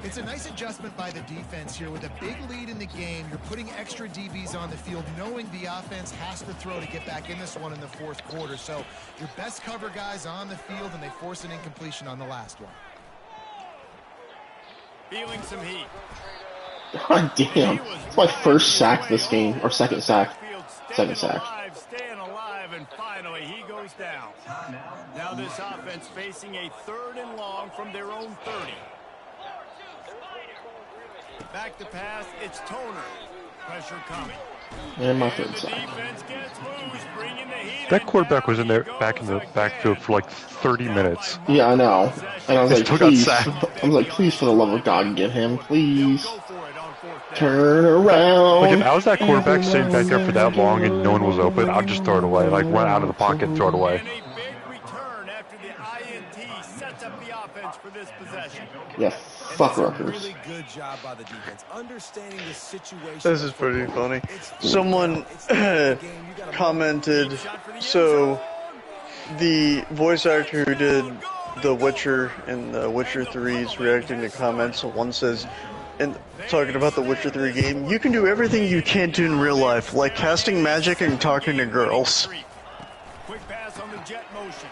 Speaker 5: It's a nice adjustment by the defense here. With a big lead in the game, you're putting extra DBs on the field, knowing the offense has to throw to get back in this one in the fourth quarter. So your best cover guys on the field, and they force an incompletion on the last one.
Speaker 4: Feeling some heat.
Speaker 1: God damn. It's my first sack this game, or second sack. Second sack.
Speaker 4: Staying alive, and finally he goes down. Now this offense facing a 3rd and long from their own 30. Back to pass, it's Toner. Pressure coming.
Speaker 1: And my third sack.
Speaker 3: That quarterback was in there back in the backfield for like 30 minutes.
Speaker 1: Yeah, I know. And I was like,
Speaker 3: Still got
Speaker 1: please.
Speaker 3: sacked.
Speaker 1: I was like, please, for the love of God, get him. Please. Turn around.
Speaker 3: Like if I was that quarterback sitting back there for that long and no one was open, I'd just throw it away. Like run out of the pocket and throw it away.
Speaker 1: Yeah, fuck Rutgers.
Speaker 7: This is pretty funny. Someone commented, so the voice actor who did The Witcher and The Witcher 3 is reacting to comments. So one says, and talking about the Witcher 3 game, you can do everything you can't do in real life, like casting magic and talking to girls.
Speaker 4: Quick pass on the jet motion.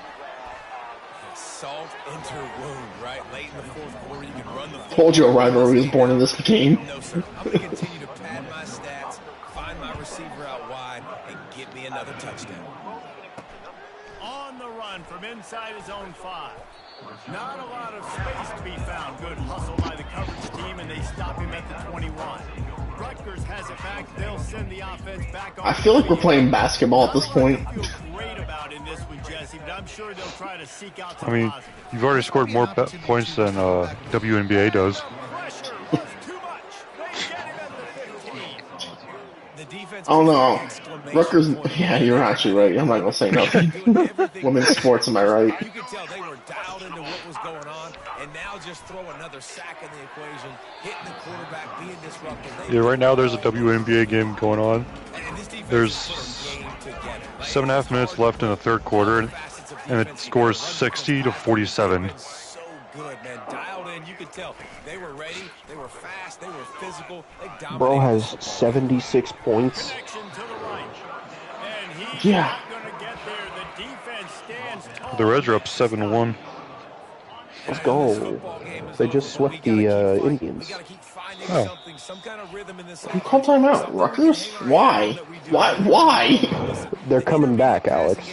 Speaker 6: Salt enter wound, right? Late in the fourth quarter, you can run the
Speaker 1: Told you a rivalry was born in this game.
Speaker 6: No, sir. I'm going to continue to pad my stats, find my receiver out wide, and get me another touchdown.
Speaker 4: On the run from inside his own 5. Not a lot of space to be found. Good hustle by the coverage team, and they stop him at the 21. Rutgers has it back. They'll send the offense back on.
Speaker 1: I feel like we're playing basketball at this point.
Speaker 3: I mean, you've already scored more points than WNBA does.
Speaker 1: I don't know. Rutgers, yeah, you're actually right. I'm not going to say nothing. Women's sports, am I right?
Speaker 6: You could tell they were dialed into what was going on, and now just throw another sack in the equation, hitting the quarterback, being disruptive.
Speaker 3: Yeah, right now there's a WNBA game going on. There's 7.5 minutes left in the third quarter, and it scores 60-47.
Speaker 6: So good, man. Dialed in. You could tell they were ready. They were fast. They were physical.
Speaker 2: Bro has 76 points.
Speaker 1: Yeah.
Speaker 3: The Reds are up 7-1.
Speaker 2: Let's go. They just swept the Indians.
Speaker 3: Oh.
Speaker 1: Who called timeout? Rutgers? Why? Why?
Speaker 2: They're coming back, Alex.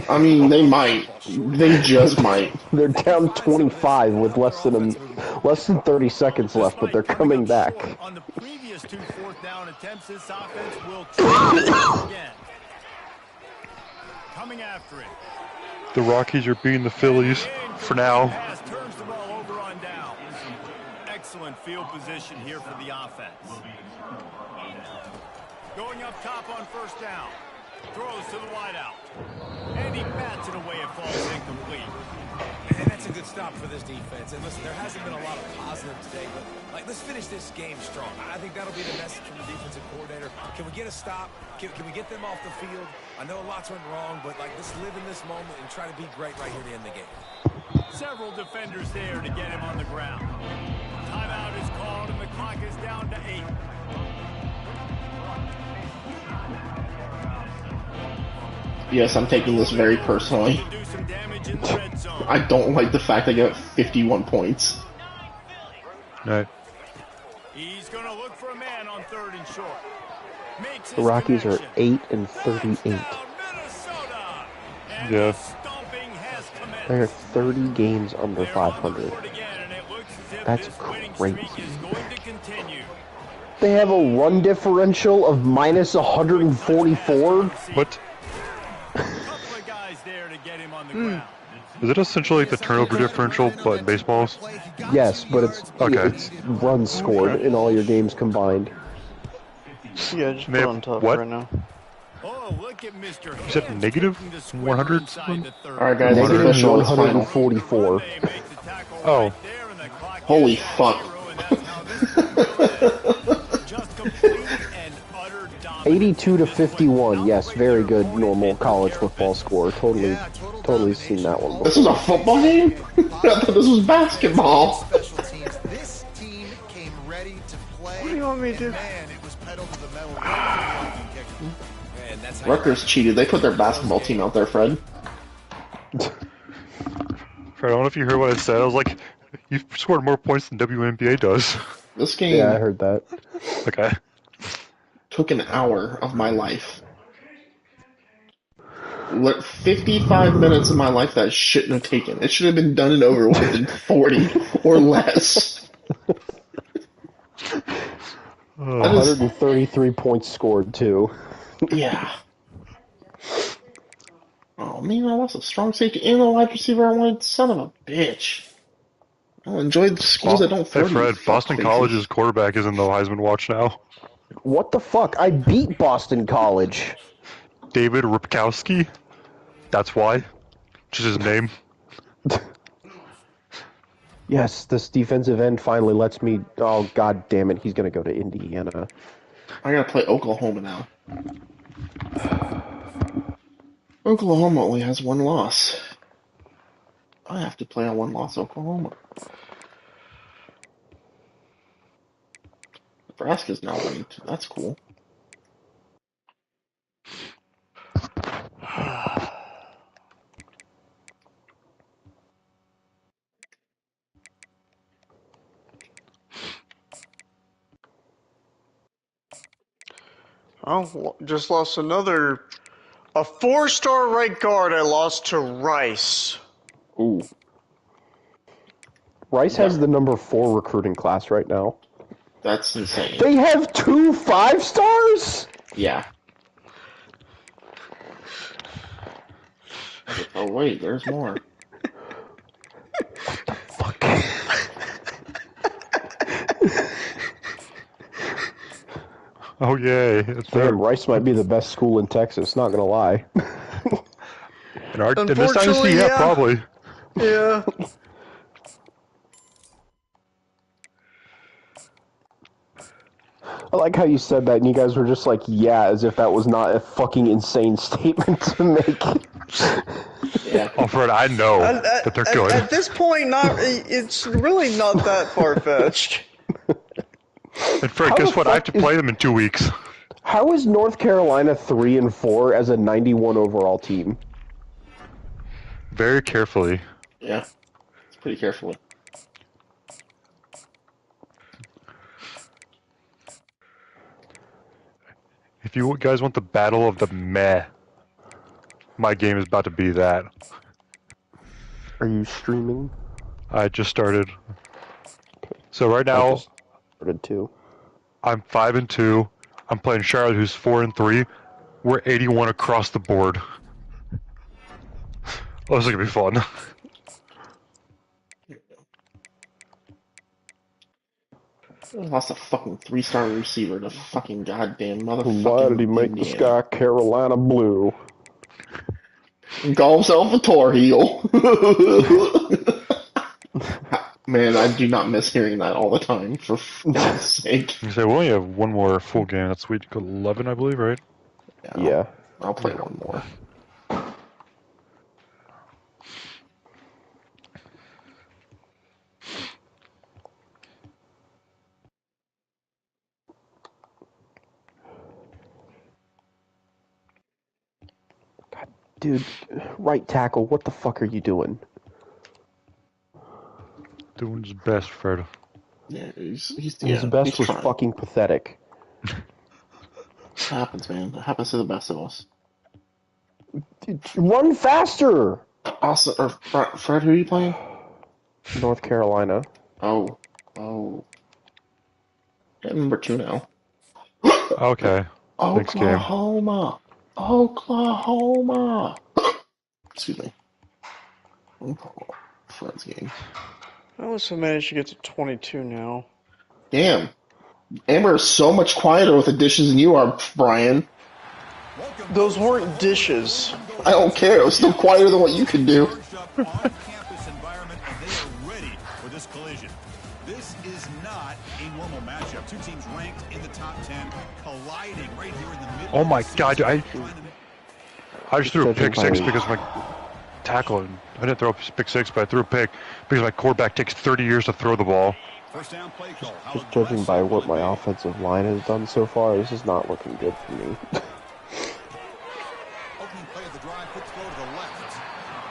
Speaker 1: I mean, they might. They just might.
Speaker 2: They're down 25 with less than 30 seconds left, but they're coming back.
Speaker 4: On the previous 2 4th down attempts, this offense will try again. Coming after it.
Speaker 3: The Rockies are beating the Phillies for now.
Speaker 4: Turns the ball over on down. Excellent field position here for the offense. Going up top on first down. Throws to the wideout. And he bats it away. It falls incomplete.
Speaker 6: And that's a good stop for this defense. And listen, there hasn't been a lot of positive today, but like, let's finish this game strong. I think that'll be the message from the defensive coordinator. Can we get a stop? Can we get them off the field? I know lots went wrong, but like, let's live in this moment and try to be great right here to end the game.
Speaker 4: Several defenders there to get him on the ground. Timeout is called, and the clock is down to 8.
Speaker 1: Yes, I'm taking this very personally. I don't like the fact I got 51 points.
Speaker 3: Right.
Speaker 4: He's going to look for a man on 3rd and short.
Speaker 2: The Rockies are 8-38.
Speaker 3: Yeah.
Speaker 2: They're 30 games under 500. That's crazy. They have a run differential of minus 144.
Speaker 3: What? Is it essentially the turnover differential, but in baseballs?
Speaker 2: Yes, but it's runs scored in all your games combined.
Speaker 7: Yeah, just put on top right now.
Speaker 3: You said negative 100?
Speaker 1: Alright guys, it's
Speaker 2: Negative
Speaker 1: official, it's final.
Speaker 2: 144.
Speaker 3: Oh.
Speaker 1: Holy fuck.
Speaker 2: 82 to 51. Yes, very good normal college football score. Totally seen that one before.
Speaker 1: This was a football game? I thought this was basketball.
Speaker 5: This team came ready to play.
Speaker 7: What do you want me to do?
Speaker 5: Man, it was pedal to the metal.
Speaker 1: Rutgers cheated. They put their basketball team out there, Fred.
Speaker 3: Fred, I don't know if you heard what I said. I was like, you've scored more points than WNBA does.
Speaker 1: This game
Speaker 2: Yeah, I heard that.
Speaker 3: Okay.
Speaker 1: took an hour of my life. 55 minutes of my life that shouldn't have taken. It should have been done and over with in 40 or less.
Speaker 2: 133 points scored, too.
Speaker 1: Yeah. Oh, man, I lost a strong safety and a wide receiver I wanted. Son of a bitch. I'll enjoy the schools that don't throw
Speaker 3: Hey, Fred,
Speaker 1: these
Speaker 3: Boston
Speaker 1: fuckfaces.
Speaker 3: College's quarterback is in the Heisman watch now.
Speaker 2: What the fuck? I beat Boston College.
Speaker 3: David Ripkowski. That's why. Just his name.
Speaker 2: Yes, this defensive end finally lets me... Oh, god damn it, he's gonna go to Indiana.
Speaker 1: I gotta play Oklahoma now. Oklahoma only has one loss. I have to play a one-loss Oklahoma. Nebraska's now winning too. That's cool.
Speaker 7: Oh, just lost another... A 4-star right guard I lost to Rice.
Speaker 2: Ooh. Rice has the number 4 recruiting class right now.
Speaker 1: That's insane.
Speaker 2: They have 2 5-stars?
Speaker 1: Yeah. Oh wait, there's more.
Speaker 2: What the fuck?
Speaker 3: Oh, yay. It's there.
Speaker 2: Damn, Rice might be the best school in Texas, not gonna lie.
Speaker 3: In this dynasty, yeah, probably.
Speaker 7: Yeah.
Speaker 2: I like how you said that and you guys were just like, yeah, as if that was not a fucking insane statement to make.
Speaker 1: Yeah.
Speaker 3: Oh, Fred, I know that they're good.
Speaker 7: At this point, it's really not that far-fetched.
Speaker 3: And Fred, guess what? I have to play them in 2 weeks.
Speaker 2: How is North Carolina 3-4 as a 91 overall team?
Speaker 3: Very carefully.
Speaker 1: Yeah. It's pretty carefully.
Speaker 3: If you guys want the battle of the meh, my game is about to be that.
Speaker 2: Are you streaming?
Speaker 3: I just started. So right now,
Speaker 2: started too.
Speaker 3: I'm 5-2. I'm playing Charlotte, who's 4-3. We're 81 across the board. Oh, this is gonna be fun.
Speaker 1: I lost a fucking 3-star receiver to fucking goddamn motherfucking
Speaker 2: Why did he make the sky Carolina blue?
Speaker 1: Call himself a Tar Heel. Man, I do not miss hearing that all the time, for God's sake.
Speaker 3: You say we only have one more full game. That's week 11, I believe, right?
Speaker 2: Yeah.
Speaker 1: I'll play one more.
Speaker 2: Dude, right tackle, what the fuck are you doing?
Speaker 3: Doing his best, Fred.
Speaker 1: Yeah, his
Speaker 2: best was
Speaker 1: trying.
Speaker 2: fucking pathetic.
Speaker 1: It happens, man. It happens to the best of us.
Speaker 2: Run faster!
Speaker 1: Also, Fred, who are you playing?
Speaker 2: North Carolina.
Speaker 1: Oh. I'm number 2 now.
Speaker 3: Okay. Next game.
Speaker 1: Oklahoma. Oklahoma. Excuse me. Friends game.
Speaker 7: I also managed to get to 22 now.
Speaker 1: Damn. Amber is so much quieter with the dishes than you are, Brian.
Speaker 7: Those weren't dishes.
Speaker 1: I don't care. It was still quieter than what you could do.
Speaker 4: This is not a normal matchup. Two teams ranked in the top 10, colliding right here in the middle.
Speaker 3: Oh my god, dude, I just threw a pick six because my tackle. I didn't throw a pick six, but I threw a pick because my quarterback takes 30 years to throw the ball.
Speaker 4: First down play call.
Speaker 2: Just judging by what my offensive line has done so far, this is not looking good for me.
Speaker 4: Opening play of the drive, quick throw to the left.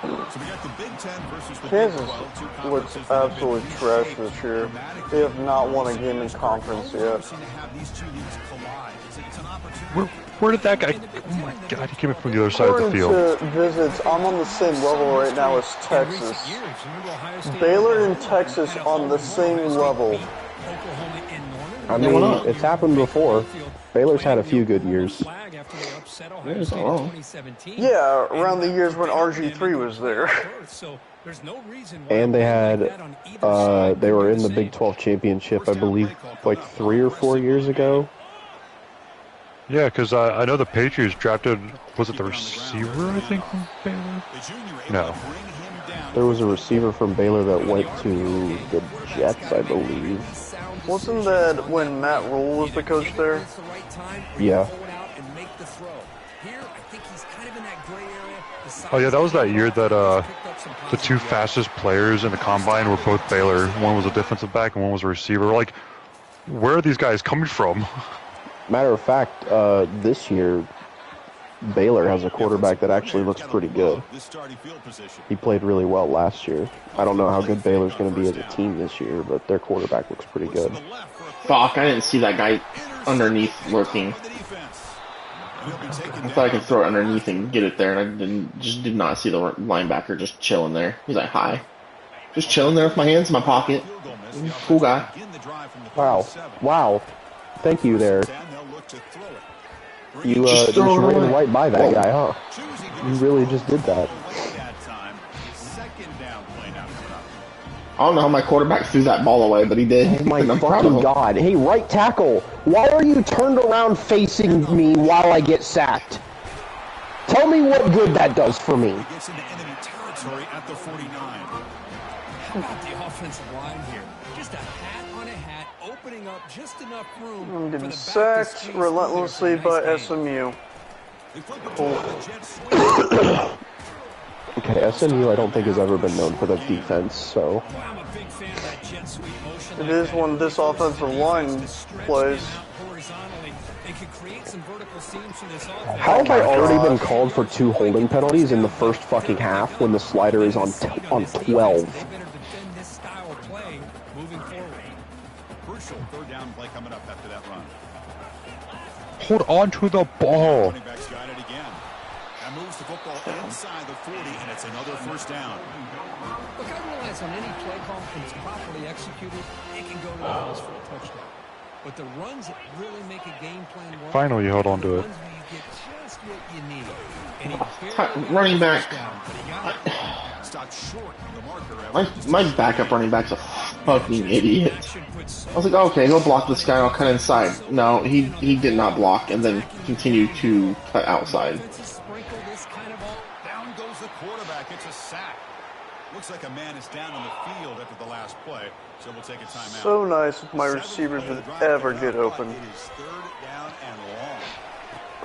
Speaker 4: So we got the Big Ten versus the
Speaker 7: Kansas
Speaker 4: Big 12. Two
Speaker 7: looks
Speaker 4: conferences in the
Speaker 7: absolutely
Speaker 4: Big East.
Speaker 7: trash this year. They have not won a game in conference yet.
Speaker 4: Seem to have these two leagues collide. It's an opportunity.
Speaker 3: Where did that guy? Oh my god, he came in from the other side of the
Speaker 7: According
Speaker 3: field.
Speaker 7: to visits, I'm on the same level right now as Texas. Baylor and Texas on the same level.
Speaker 2: I mean, it's happened before. Baylor's had a few good years.
Speaker 7: Yeah, around the years when RG3 was there.
Speaker 2: And they had, they were in the Big 12 championship, I believe, like 3 or 4 years ago.
Speaker 3: Yeah, because I know the Patriots drafted, was it the receiver, I think, from Baylor? No.
Speaker 2: There was a receiver from Baylor that went to the Jets, I believe.
Speaker 7: Wasn't that when Matt Rule was the coach there?
Speaker 2: Yeah.
Speaker 3: Oh yeah, that was that year that the two fastest players in the combine were both Baylor. One was a defensive back and one was a receiver. Like, where are these guys coming from?
Speaker 2: Matter of fact, this year, Baylor has a quarterback that actually looks pretty good. He played really well last year. I don't know how good Baylor's going to be as a team this year, but their quarterback looks pretty good.
Speaker 1: Fuck, I didn't see that guy underneath lurking. I thought I could throw it underneath and get it there, and I did not see the linebacker just chilling there. He's like, hi. Just chilling there with my hands in my pocket. Cool guy.
Speaker 2: Wow. Wow. Thank you there. You
Speaker 1: just
Speaker 2: ran right by that guy, huh? You really just did that.
Speaker 1: I don't know how my quarterback threw that ball away, but he did.
Speaker 2: Oh my
Speaker 1: I'm proud of
Speaker 2: fucking
Speaker 1: him.
Speaker 2: god. Hey, right tackle, why are you turned around facing me while I get sacked? Tell me what good that does for me.
Speaker 4: Gets into enemy territory at the 49. How about the offensive line here? Just a hat on a hat, opening up just enough room.
Speaker 7: I'm getting sacked relentlessly by SMU. Cool.
Speaker 2: Okay, SMU I don't think has ever been known for their defense, so...
Speaker 7: It is when this offensive line plays.
Speaker 2: How have I already been called for 2 holding penalties in the first fucking half when the slider is on 12?
Speaker 4: Crucial third down play coming up after that run.
Speaker 3: Hold on to the ball.
Speaker 4: Running back's got it again. That moves the football inside the 40, and it's another first down.
Speaker 9: Look, I realize on any play call, if it's properly executed, it can go to the house for a touchdown. But the runs that really make a game plan work,
Speaker 3: Finally, you held on to it.
Speaker 9: ones where you get just what you need. And he
Speaker 1: Running back.
Speaker 4: Stopped short of the marker.
Speaker 1: My backup running back's a fucking idiot. I was like, okay, he'll block this guy and I'll cut inside. No, he did not block and then continued to cut outside.
Speaker 4: Down goes the quarterback. It's a sack. Looks like a man is down on the field after the last play, so we'll take a timeout.
Speaker 7: So nice if my receivers would ever get open.
Speaker 4: It is third down and long.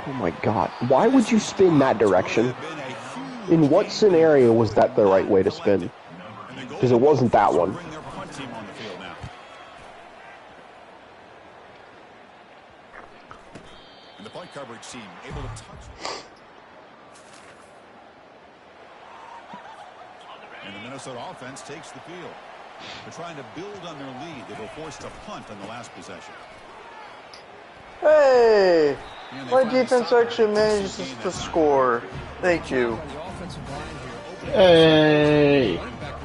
Speaker 2: Oh my god, why would you spin that direction? In what scenario was that the right way to spin? Because it wasn't that one.
Speaker 4: Bring their punt team on the field now. And the punt coverage team able to touch. And the Minnesota offense takes the field. They're trying to build on their lead. They were forced to punt on the last possession.
Speaker 7: Hey! My defense actually manages to score. Thank you.
Speaker 1: Hey,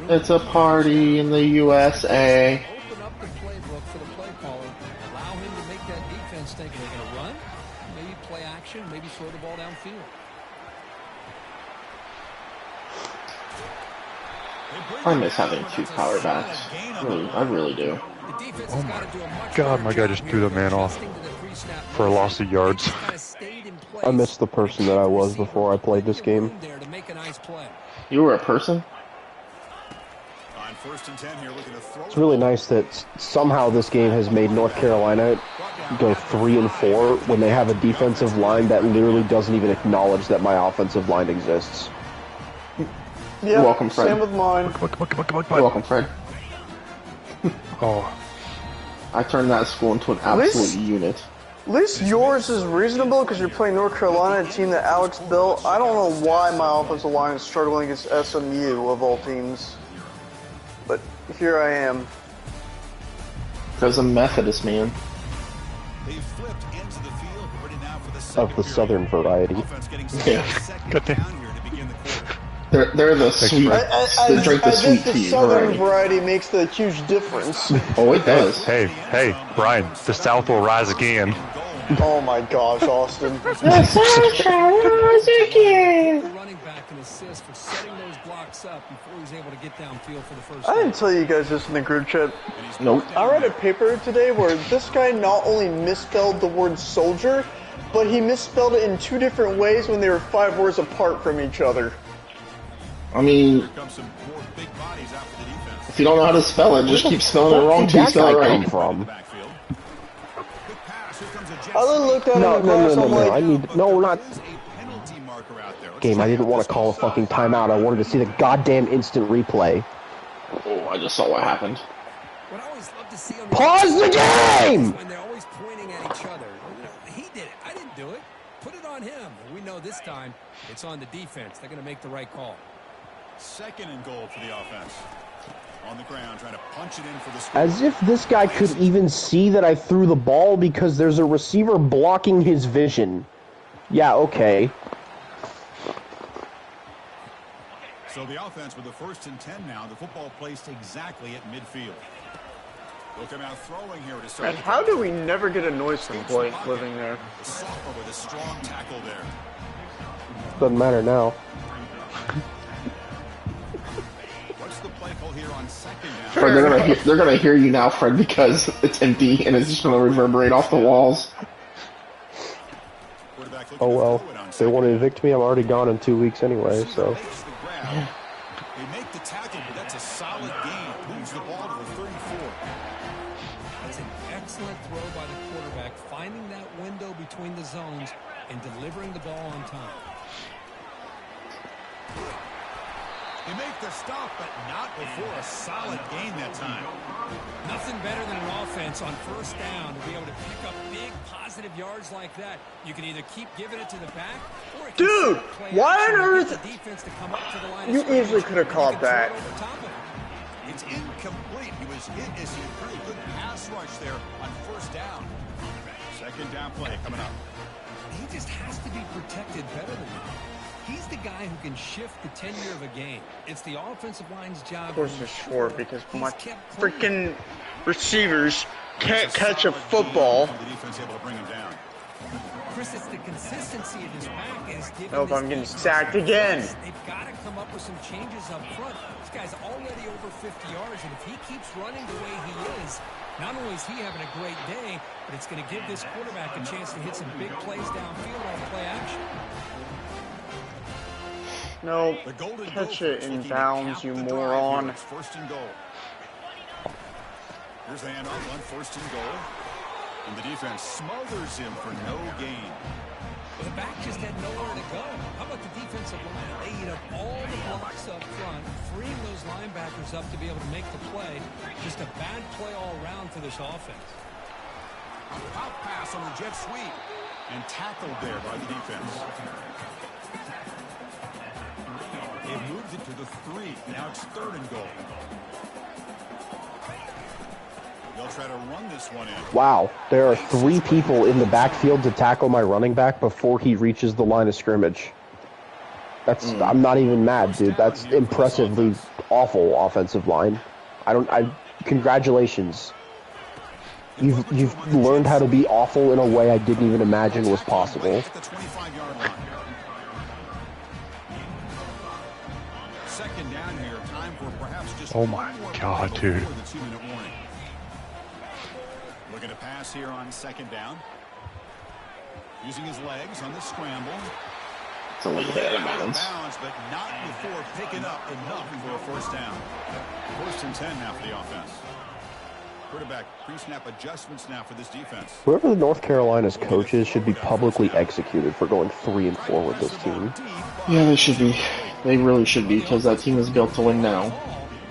Speaker 1: it's a party in the USA.
Speaker 9: open up the playbook for the play caller, allow him
Speaker 1: I miss having 2 power backs. I really do.
Speaker 3: Oh my God, my guy just threw the man off for a loss of yards.
Speaker 2: I miss the person that I was before I played this game.
Speaker 1: You were a person?
Speaker 2: It's really nice that somehow this game has made North Carolina go 3-4 when they have a defensive line that literally doesn't even acknowledge that my offensive line exists.
Speaker 7: You're
Speaker 1: welcome, Fred.
Speaker 7: Same with mine.
Speaker 1: You're welcome, Fred.
Speaker 3: Oh.
Speaker 1: I turned that school into an absolute unit.
Speaker 7: At least yours is reasonable because you're playing North Carolina, a team that Alex built. I don't know why my offensive line is struggling against SMU of all teams. But here I am.
Speaker 1: Because I'm Methodist, man.
Speaker 2: Of the southern variety.
Speaker 1: Yeah.
Speaker 3: Good thing.
Speaker 1: They're the sweet. They drink the sweet
Speaker 7: the
Speaker 1: tea
Speaker 7: southern variety makes the huge difference.
Speaker 1: Oh, it does.
Speaker 3: Hey, Brian, the South will rise again.
Speaker 7: Oh my gosh, Austin.
Speaker 1: The South shall rise again.
Speaker 7: I didn't tell you guys this in the group chat.
Speaker 1: Nope.
Speaker 7: I read a paper today where this guy not only misspelled the word soldier, but he misspelled it in 2 different ways when they were 5 words apart from each other.
Speaker 1: I mean, if you don't know how to spell it, just keep spelling it wrong till you spell it right.
Speaker 2: From?
Speaker 7: I looked at him
Speaker 2: No,
Speaker 7: like,
Speaker 2: I need not game. I didn't want to call a fucking timeout. I wanted to see the goddamn instant replay.
Speaker 1: Oh, I just saw what happened.
Speaker 2: Pause the game.
Speaker 9: When they're always pointing at each other. He did it. I didn't do it. Put it on him. We know this time it's on the defense. They're going to make the right call.
Speaker 4: 2nd and goal for the offense. On the ground, trying to punch it in for the score.
Speaker 2: As if this guy could even see that I threw the ball because there's a receiver blocking his vision. Yeah, okay.
Speaker 4: So the offense with the 1st and 10 now. The football placed exactly at midfield. They'll come out throwing here to start.
Speaker 7: and how do we never get a noise complaint living there?
Speaker 4: The sophomore with a strong tackle there.
Speaker 2: Doesn't matter now.
Speaker 4: What's the play call here on 2nd down?
Speaker 1: Fred, they're gonna hear you now, Fred, because it's empty and it's just gonna reverberate off the walls.
Speaker 2: Oh well. If they want to evict me, I'm already gone in 2 weeks anyway, so.
Speaker 4: They make the tackle, but that's a solid gain. Moves the ball to the 34.
Speaker 9: That's an excellent throw by the quarterback, finding that window between the zones and delivering the ball on time.
Speaker 4: They make the stop, but not before a solid gain that time.
Speaker 9: Nothing better than an offense on 1st down to be able to pick up big positive yards like that. You can either keep giving it to the back, or it can
Speaker 7: Dude,
Speaker 9: play
Speaker 7: why
Speaker 9: action
Speaker 7: on
Speaker 9: to
Speaker 7: earth?
Speaker 9: get the defense to come up to the line of
Speaker 7: You
Speaker 9: scrimmage,
Speaker 7: easily could have
Speaker 9: and
Speaker 7: caught
Speaker 9: you can
Speaker 7: that.
Speaker 9: throw it over top of it.
Speaker 4: It's incomplete. He was hit as he pretty good pass rush there on 1st down. 2nd down play coming up.
Speaker 9: He just has to be protected better than that. He's the guy who can shift the tenure of a game. It's the offensive line's job.
Speaker 7: Of course it's short because my freaking receivers can't catch a football.
Speaker 4: The defense able to bring him down.
Speaker 9: Chris, it's the consistency of his back is giving
Speaker 7: Oh, if
Speaker 9: this
Speaker 7: I'm getting
Speaker 9: defense
Speaker 7: sacked again.
Speaker 9: They've got to come up with some changes up front. This guy's already over 50 yards, and if he keeps running the way he is, not only is he having a great day, but it's going to give this quarterback a chance to hit some big plays downfield on play action.
Speaker 7: No, catch it in bounds, you moron.
Speaker 4: 1st and goal. Here's the handoff on 1st and goal. And the defense smothers him for no gain.
Speaker 9: Well, the back just had nowhere to go. How about the defensive line? They eat up all the blocks up front, freeing those linebackers up to be able to make the play. Just a bad play all around for this offense.
Speaker 4: A pop pass on the jet sweep. And tackled there by the defense. They've moved it to the 3. Now it's 3rd and goal. They'll try to run this one in.
Speaker 2: Wow, there are 3 people in the backfield to tackle my running back before he reaches the line of scrimmage. That's I'm not even mad, dude. That's impressively awful offensive line. Congratulations. You've learned how to be awful in a way I didn't even imagine was possible.
Speaker 4: second down here, time for perhaps just
Speaker 3: Oh my God, dude.
Speaker 4: the 2-minute warning. Looking to pass here on second down. Using his legs on the scramble.
Speaker 1: It's a little bit out of bounds.
Speaker 4: But not before picking up enough for a first down. 1st and 10 now for the offense. Quarterback pre-snap adjustments now for this defense.
Speaker 2: Whoever the North Carolina's coach is should be publicly executed for going 3-4 with this team.
Speaker 1: Yeah, they should be. They really should be, because that team is built to win now.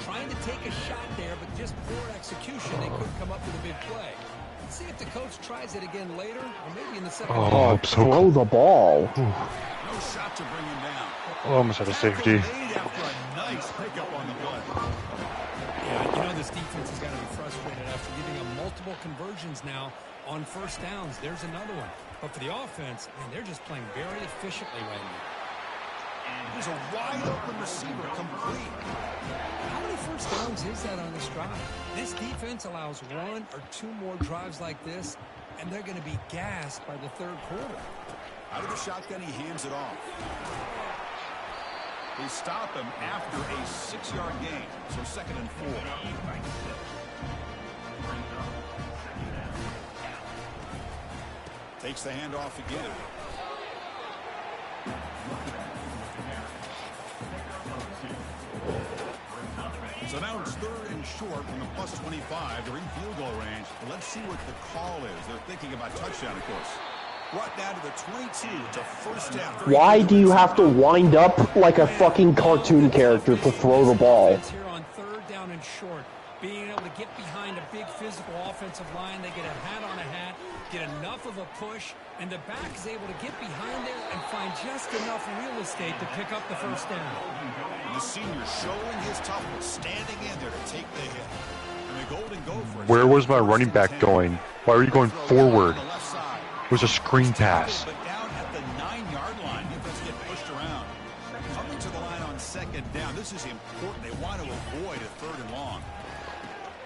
Speaker 9: Trying to take a shot there, but just poor execution. They couldn't come up with a big play. Let's see if the coach tries it again later, or maybe in the second half.
Speaker 3: Oh, I'm so
Speaker 2: Throw the ball.
Speaker 4: No shot to bring him down.
Speaker 3: Oh, almost had a safety.
Speaker 4: After a nice pickup on the play.
Speaker 9: Yeah, you know this defense has got to be frustrated after giving them multiple conversions now on first downs. There's another one. But for the offense, man, they're just playing very efficiently right now.
Speaker 4: There's a wide-open receiver complete.
Speaker 9: How many first downs is that on this drive? This defense allows 1 or 2 more drives like this, and they're going to be gassed by the third quarter.
Speaker 4: Out of the shotgun, he hands it off. They stop him after a 6-yard gain, so 2nd and 4. Takes the handoff again. So now it's 3rd and short from the plus 25. They're in field goal range. But let's see what the call is. They're thinking about touchdown, of course. Brought down to the 22 to first down.
Speaker 2: Why do you have to wind up like a fucking cartoon character to throw the ball?
Speaker 9: Here on 3rd down and short, being able to get behind a big physical offensive line, they get a hat on a hat, get enough of a push, and the back is able to get behind there and find just enough real estate to pick up the first down.
Speaker 4: The senior showing his toughness, standing in there to take the hit. And the Golden Gophers.
Speaker 3: Where was my running back going? Why were you going forward? It was a screen pass.
Speaker 4: But down at the 9-yard line, defense get pushed around. Coming to the line on second down. This is important. They want to avoid a 3rd and long.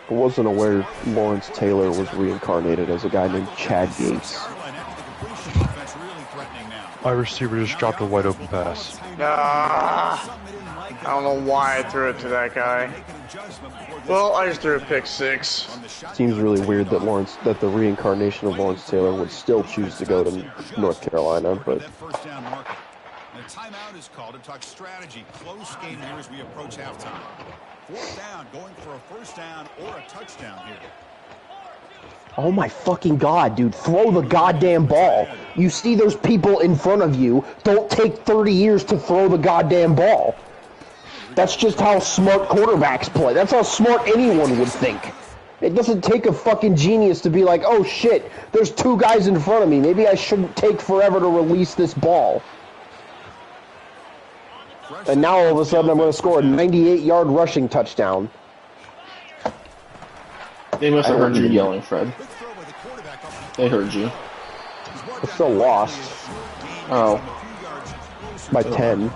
Speaker 2: I wasn't aware Lawrence Taylor was reincarnated as a guy named Chad Yates.
Speaker 3: My receiver just dropped a wide open pass.
Speaker 7: I don't know why I threw it to that guy. Well, I just threw a pick 6.
Speaker 2: Seems really weird that the reincarnation of Lawrence Taylor would still choose to go to North Carolina, but
Speaker 4: The timeout is called to talk strategy. Close game here as we approach halftime. 4th down, going for a first down or a touchdown here.
Speaker 2: oh my fucking god, dude, throw the goddamn ball. You see those people in front of you, don't take 30 years to throw the goddamn ball. That's just how smart quarterbacks play. That's how smart anyone would think. It doesn't take a fucking genius to be like, oh shit, there's 2 guys in front of me. Maybe I shouldn't take forever to release this ball. And now all of a sudden I'm going to score a 98-yard rushing touchdown.
Speaker 1: They must have heard you yelling, Fred. They heard you.
Speaker 2: I still lost
Speaker 1: Oh,
Speaker 2: by 10.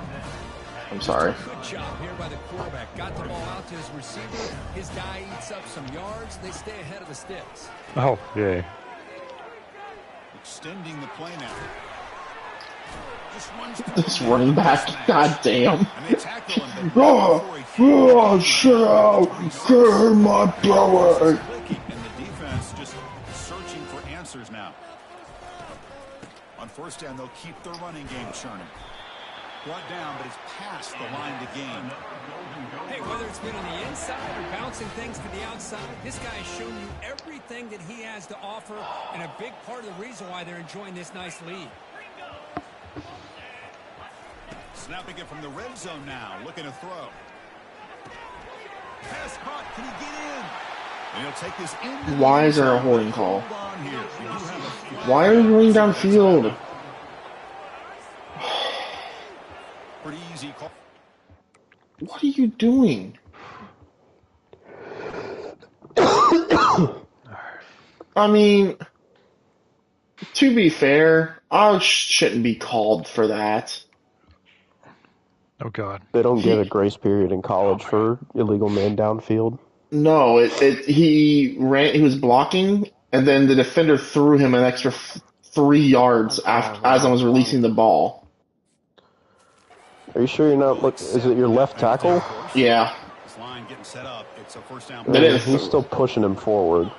Speaker 1: I'm sorry.
Speaker 9: Good job here by the quarterback. Got the ball out to his receiver. His guy eats up some yards. They stay ahead of the sticks.
Speaker 3: Oh, yay.
Speaker 4: Extending the play now.
Speaker 1: This running back, goddamn. Oh, shut up! Get my belly!
Speaker 4: And the defense just searching for answers now. On first down, they'll keep their running game churning. Brought down, but it's past the line to gain.
Speaker 9: Hey, whether it's been on the inside or bouncing things to the outside, this guy has shown you everything that he has to offer, and a big part of the reason why they're enjoying this nice lead.
Speaker 4: Snapping it from the red zone now, looking to throw. Pass caught, can he get in? And he'll take this in.
Speaker 1: Why is there a holding call? Why are you running downfield?
Speaker 4: Pretty easy call.
Speaker 1: What are you doing? I mean, to be fair, I shouldn't be called for that.
Speaker 3: Oh, God.
Speaker 2: They don't get a grace period in college for illegal man downfield.
Speaker 1: No, he was blocking, and then the defender threw him an extra 3 yards as I was releasing the ball.
Speaker 2: Are you sure you're not look? Is it your left tackle?
Speaker 1: Yeah.
Speaker 4: This line getting set up. It's a first down.
Speaker 1: It is.
Speaker 2: He's still pushing him forward.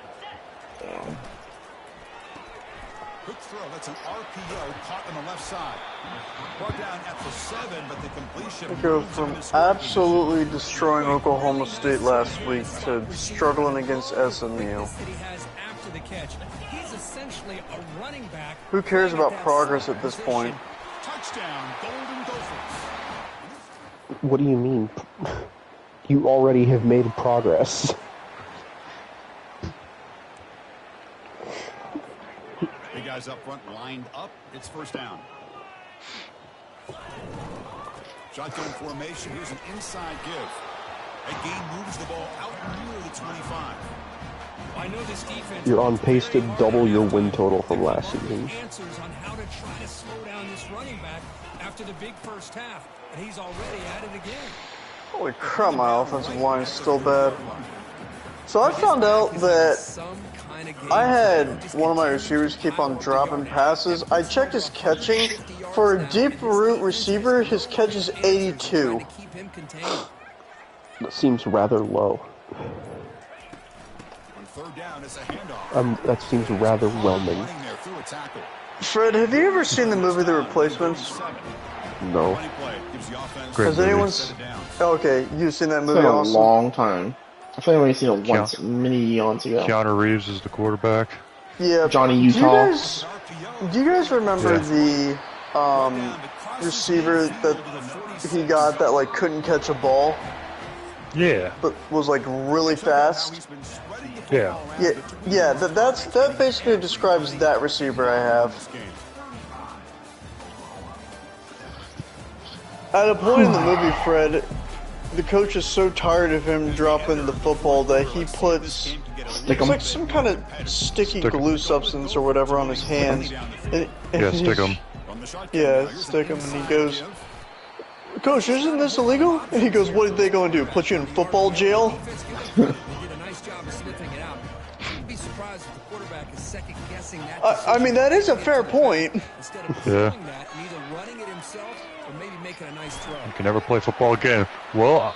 Speaker 4: Quick throw. That's an RPO caught on the left side. Brought down at the 7, but the completion.
Speaker 7: We go from absolutely destroying Oklahoma State last week to struggling against SMU. Who cares about progress at this point?
Speaker 4: Touchdown, Golden Gophers.
Speaker 2: What do you mean? You already have made progress.
Speaker 4: The guys up front lined up. It's first down. Shotgun formation. Here's an inside give. Again moves the ball out near the 25. I know this defense.
Speaker 2: You're on pace to double your win total from last season.
Speaker 9: Answers on how to try to slow down this running back after the big first half, and he's already at it again.
Speaker 7: Holy crap, my offensive line is still bad. So I found out that I had one of my receivers keep on dropping passes. I checked his catching. For a deep route receiver, his catch is 82.
Speaker 2: That seems rather low. That seems rather whelming.
Speaker 7: Fred, have you ever seen the movie The Replacements?
Speaker 2: No.
Speaker 7: Has anyone? Okay, you've seen that movie.
Speaker 1: It's been a
Speaker 7: Awesome.
Speaker 1: long time. I think I've only seen it once, many eons ago.
Speaker 3: Keanu Reeves is the quarterback.
Speaker 7: Yeah.
Speaker 1: Johnny Utah.
Speaker 7: Do you guys remember the receiver that he got that like couldn't catch a ball?
Speaker 3: Yeah.
Speaker 7: But was like really fast.
Speaker 3: Yeah.
Speaker 7: Yeah. That basically describes that receiver I have. At a point in the movie, Fred, the coach is so tired of him dropping the football that he puts it's like some kind of sticky glue substance or whatever on his hands. And
Speaker 3: stick him.
Speaker 7: Yeah, stick him, and he goes, "Coach, isn't this illegal?" And he goes, "What are they going to do? Put you in football jail?" I mean, that is a fair point.
Speaker 3: Yeah. You can never play football again. Well,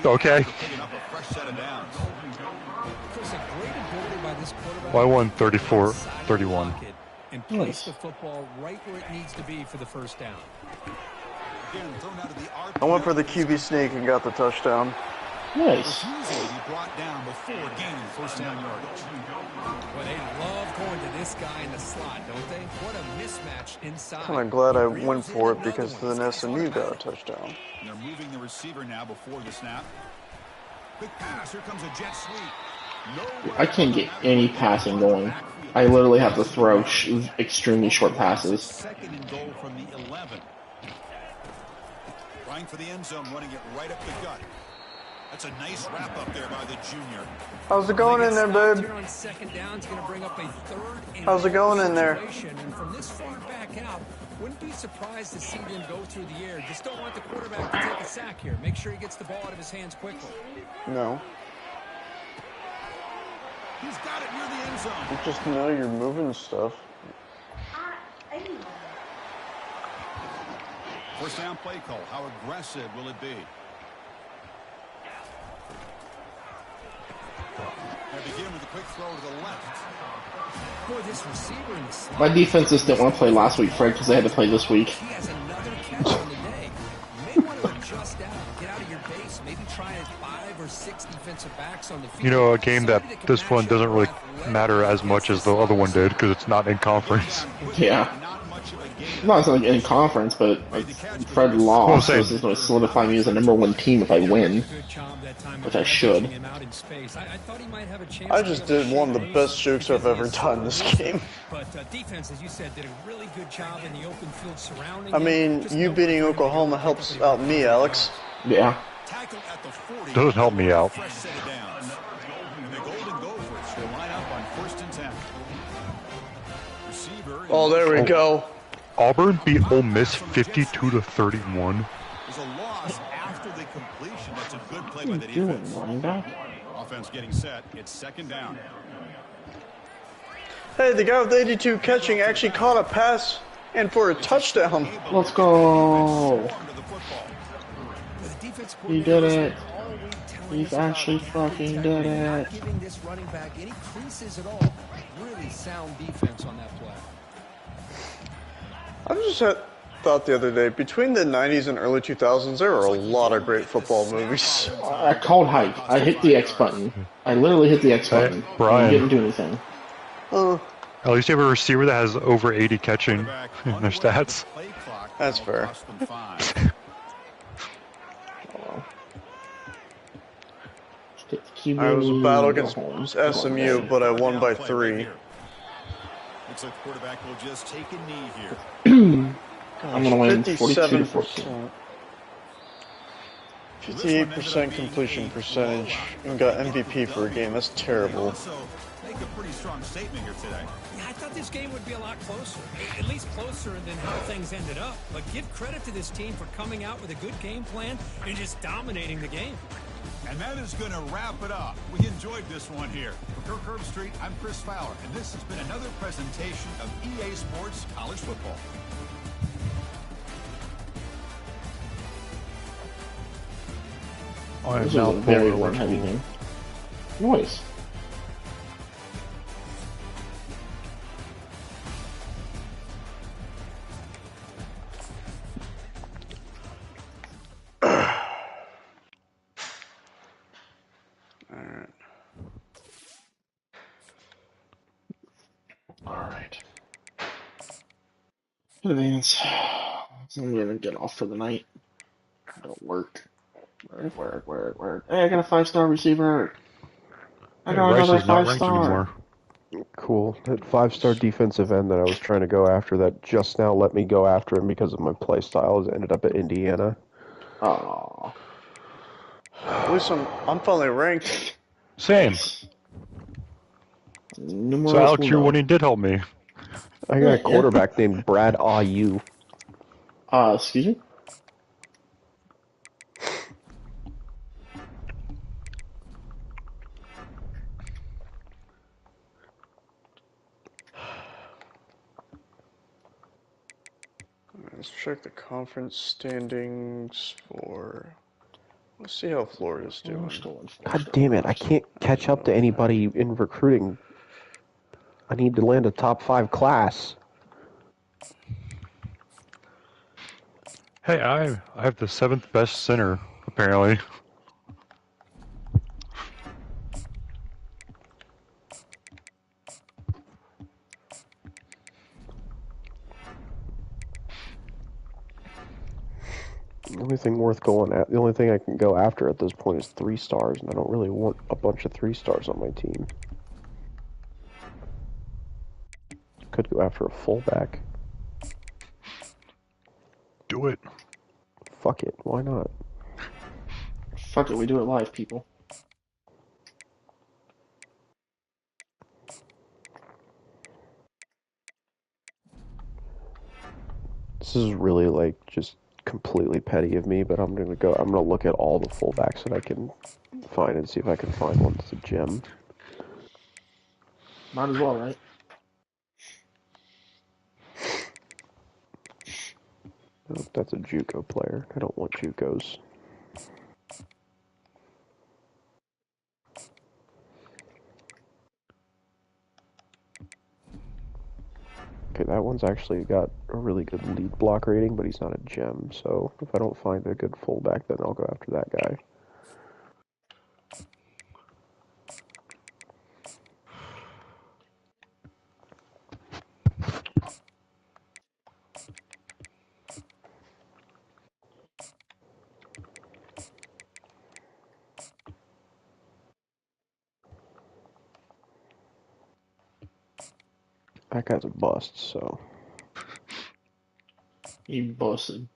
Speaker 3: okay. Well, I won 34-31.
Speaker 9: And place the football right where it needs to be for the first down.
Speaker 7: I went for the QB sneak and got the touchdown.
Speaker 1: Nice.
Speaker 4: Brought down before gaining first down yardage.
Speaker 9: Well, they love going to this guy in the slot, don't they? What a mismatch inside.
Speaker 7: Kind of glad I went for it because then SMU got a touchdown.
Speaker 4: They're moving the receiver now before the snap. Quick pass. Here comes a jet sweep.
Speaker 1: I can't get any passing going. I literally have to throw extremely short passes.
Speaker 4: Second and goal from the 11. Trying for the end zone, running it right up the gut. That's a nice wrap up there by the junior.
Speaker 7: How's it going in there, babe? How's it going in there?
Speaker 9: And from this far back out, wouldn't be surprised to see them go through the air. Just don't want the quarterback to take a sack here. Make sure he gets the ball out of his hands quickly.
Speaker 7: No.
Speaker 4: He's got it near the end zone.
Speaker 7: You just know you're moving stuff.
Speaker 4: First down play call. How aggressive will it be? They begin with a quick throw to the left.
Speaker 9: Boy, this receiver in the slot.
Speaker 1: My defense just didn't want to play last week, Fred, because they had to play this week.
Speaker 9: He has another catch on the day. You may want to adjust out, get out of your base, maybe try 5 or 6 defensive backs on the field.
Speaker 3: You know, a game that this one doesn't really matter as much as the other one did because it's not in conference.
Speaker 1: Yeah. No, it's not in conference, but like, Fred lost, so this is going to solidify me as the #1 team if I win, which I should.
Speaker 7: I just did one of the best jokes I've ever done this game.
Speaker 9: But defense, as you said, did a really good job in the open field surrounding.
Speaker 7: I mean, you beating Oklahoma helps out me, Alex.
Speaker 1: Yeah.
Speaker 3: Doesn't help me out.
Speaker 7: Oh, there we go.
Speaker 3: Auburn beat Ole Miss 52-31.
Speaker 4: There's a loss after the completion. That's a good play by the defense. Offense getting set. It's second down.
Speaker 7: Hey, the guy with 82 catching actually caught a pass and for a touchdown.
Speaker 1: Let's go.
Speaker 4: football.
Speaker 9: The defense
Speaker 1: He did
Speaker 9: coordinator
Speaker 1: it.
Speaker 9: all week telling
Speaker 1: He's
Speaker 9: us about
Speaker 1: actually
Speaker 9: gap
Speaker 1: fucking did
Speaker 9: integrity,
Speaker 1: it.
Speaker 9: not giving this running back any creases at all. Really sound defense on that play.
Speaker 7: I just thought the other day, between the 90s and early 2000s, there were a lot of great football movies.
Speaker 1: I called hype. I hit the X button. I literally hit the X button.
Speaker 3: Brian.
Speaker 1: And didn't do anything.
Speaker 3: At least you have a receiver that has over 80 catching in their stats.
Speaker 7: That's fair. I was a battle against SMU, but I won by 3.
Speaker 4: Looks like the quarterback will just take a knee here.
Speaker 1: I'm gonna win 42-14.
Speaker 7: 58% completion percentage and got MVP for a game. That's terrible.
Speaker 4: Make a pretty strong statement here today.
Speaker 9: Yeah, I thought this game would be a lot closer, at least closer than how things ended up. But give credit to this team for coming out with a good game plan and just dominating the game.
Speaker 4: And that is going to wrap it up. We enjoyed this one here. For Kirk Herbstreit, I'm Chris Fowler, and this has been another presentation of EA Sports College Football.
Speaker 1: This is a very run-heavy game. Noise. Alright. Advance. I'm gonna get off for the night. Don't work. Work. Hey, I got a 5-star receiver. I got
Speaker 3: Rice
Speaker 1: another
Speaker 3: is not ranked
Speaker 1: 5-star.
Speaker 3: anymore.
Speaker 2: Cool. That 5-star defensive end that I was trying to go after that just now let me go after him because of my play style has ended up at Indiana.
Speaker 1: Aww.
Speaker 7: At least I'm finally ranked.
Speaker 3: Same. So Alex, your winning did help me.
Speaker 2: I got a quarterback named Brad Ayu.
Speaker 1: Excuse me?
Speaker 7: Let's check the conference standings for... Let's see how Florida's doing.
Speaker 2: God damn it, I can't catch up to anybody in recruiting. I need to land a top 5 class.
Speaker 3: Hey, I have the 7th best center, apparently.
Speaker 2: The only thing worth going at, the only thing I can go after at this point is 3 stars, and I don't really want a bunch of 3 stars on my team. Could go after a fullback.
Speaker 3: Do it.
Speaker 2: Fuck it, why not?
Speaker 1: Fuck it, we do it live, people.
Speaker 2: This is really like just completely petty of me, but I'm gonna look at all the fullbacks that I can find and see if I can find one that's a gem.
Speaker 1: Might as well, right?
Speaker 2: Oh, that's a JUCO player. I don't want JUCOs. Okay, that one's actually got a really good lead block rating, but he's not a gem, so if I don't find a good fullback, then I'll go after that guy. That guy's a bust, so...
Speaker 1: He busted.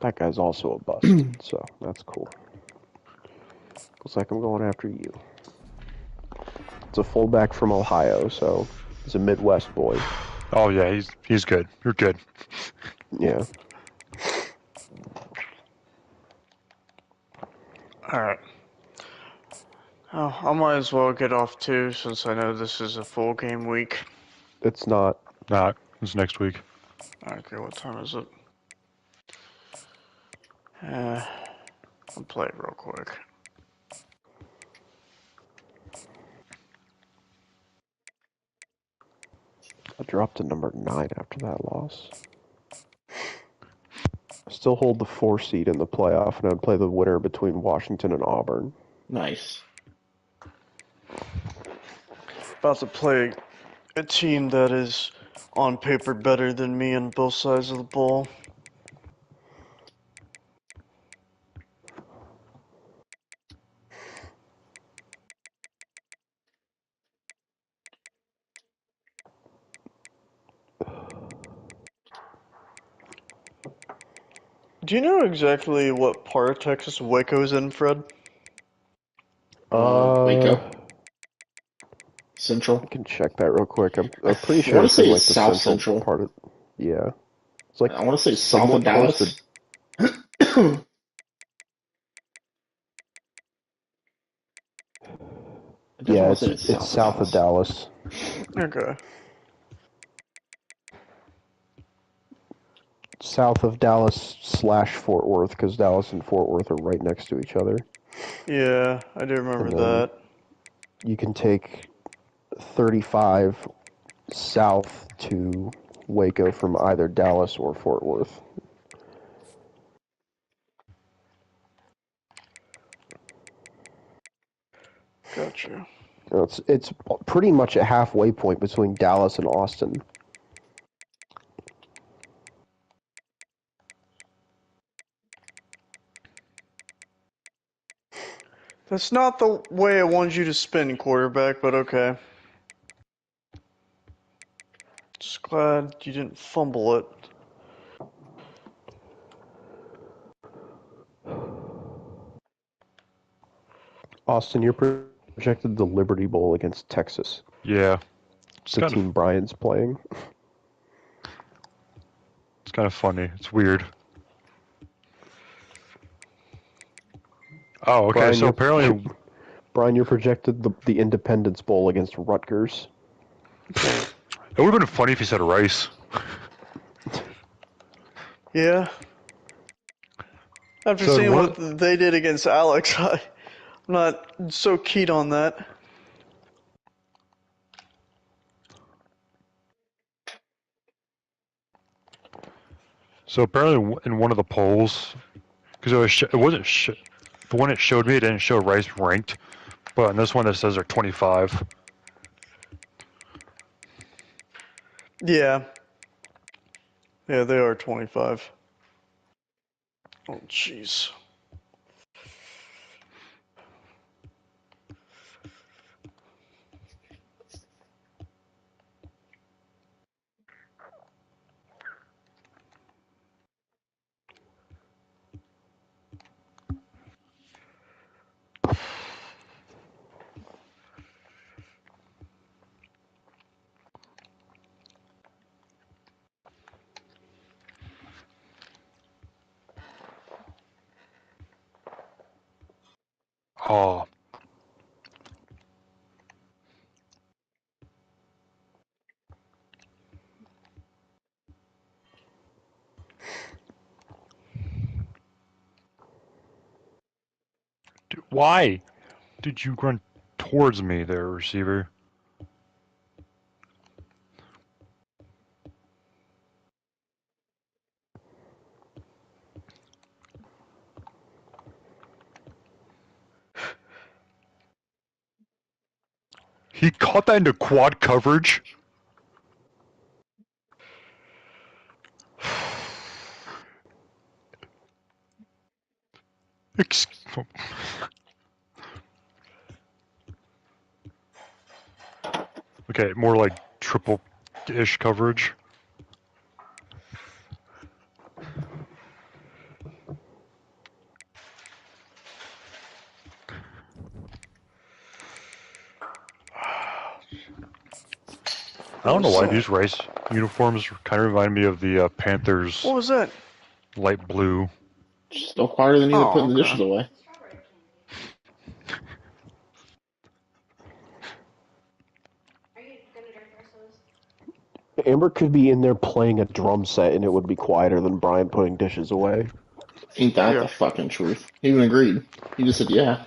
Speaker 2: That guy's also a bust, so that's cool. Looks like I'm going after you. It's a fullback from Ohio, so he's a Midwest boy.
Speaker 3: Oh yeah, he's good. You're good.
Speaker 2: Yeah.
Speaker 7: Alright. Oh, I might as well get off too, since I know this is a full game week.
Speaker 2: It's not.
Speaker 3: Nah, it's next week.
Speaker 7: Okay, what time is it? I'll play it real quick.
Speaker 2: I dropped to number 9 after that loss. I still hold the 4 seed in the playoff, and I'd play the winner between Washington and Auburn.
Speaker 1: Nice.
Speaker 7: About to play a team that is on paper better than me on both sides of the ball. Do you know exactly what part of Texas Waco's in, Fred?
Speaker 1: Waco. Central.
Speaker 2: I can check that real quick. I'm
Speaker 1: I
Speaker 2: pretty sure
Speaker 1: wanna
Speaker 2: it's in
Speaker 1: say
Speaker 2: like
Speaker 1: it's
Speaker 2: the
Speaker 1: South
Speaker 2: central
Speaker 1: Central.
Speaker 2: part of. Yeah, it's like
Speaker 1: I want to say south
Speaker 2: somewhat
Speaker 1: of
Speaker 2: close
Speaker 1: Dallas.
Speaker 2: Yeah, it's south of Dallas.
Speaker 7: Okay.
Speaker 2: South of Dallas / Fort Worth, because Dallas and Fort Worth are right next to each other.
Speaker 7: Yeah, I do remember that.
Speaker 2: You can take 35 south to Waco from either Dallas or Fort Worth.
Speaker 7: Gotcha.
Speaker 2: It's pretty much a halfway point between Dallas and Austin.
Speaker 7: That's not the way I wanted you to spin, quarterback, but okay. Just glad you didn't fumble it.
Speaker 2: Austin, you're projected the Liberty Bowl against Texas.
Speaker 3: Yeah.
Speaker 2: It's the team Brian's playing.
Speaker 3: It's kind of funny. It's weird. Oh, okay,
Speaker 2: Brian,
Speaker 3: so apparently...
Speaker 2: Brian, you're projected the Independence Bowl against Rutgers.
Speaker 3: It would have been funny if you said Rice.
Speaker 7: Yeah. After seeing what they did against Alex, I'm not so keen on that.
Speaker 3: So apparently in one of the polls, because it wasn't the one it showed me, it didn't show Rice ranked, but in this one it says they're 25.
Speaker 7: Yeah. Yeah, they are 25. Oh, jeez.
Speaker 3: Oh. Why did you run towards me there, receiver? He caught that into quad coverage. Okay, more like triple-ish coverage. I don't know why these Rice uniforms kind of remind me of the Panthers.
Speaker 7: What was that?
Speaker 3: Light blue.
Speaker 1: Still quieter than you putting the dishes away.
Speaker 2: Amber could be in there playing a drum set and it would be quieter than Brian putting dishes away.
Speaker 1: Ain't that the fucking truth? He even agreed. He just said, yeah.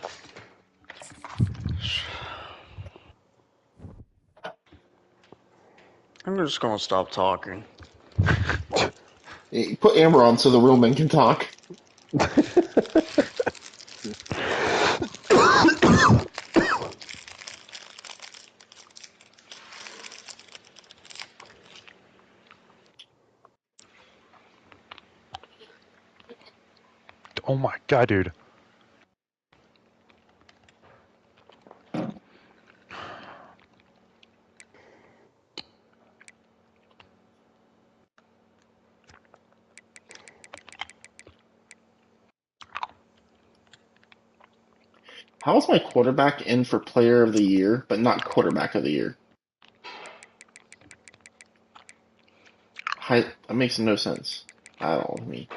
Speaker 7: I'm just gonna stop talking.
Speaker 1: Put Amber on so the real men can talk.
Speaker 3: Oh my god, dude.
Speaker 1: How is my quarterback in for player of the year, but not quarterback of the year? That makes no sense at all to me.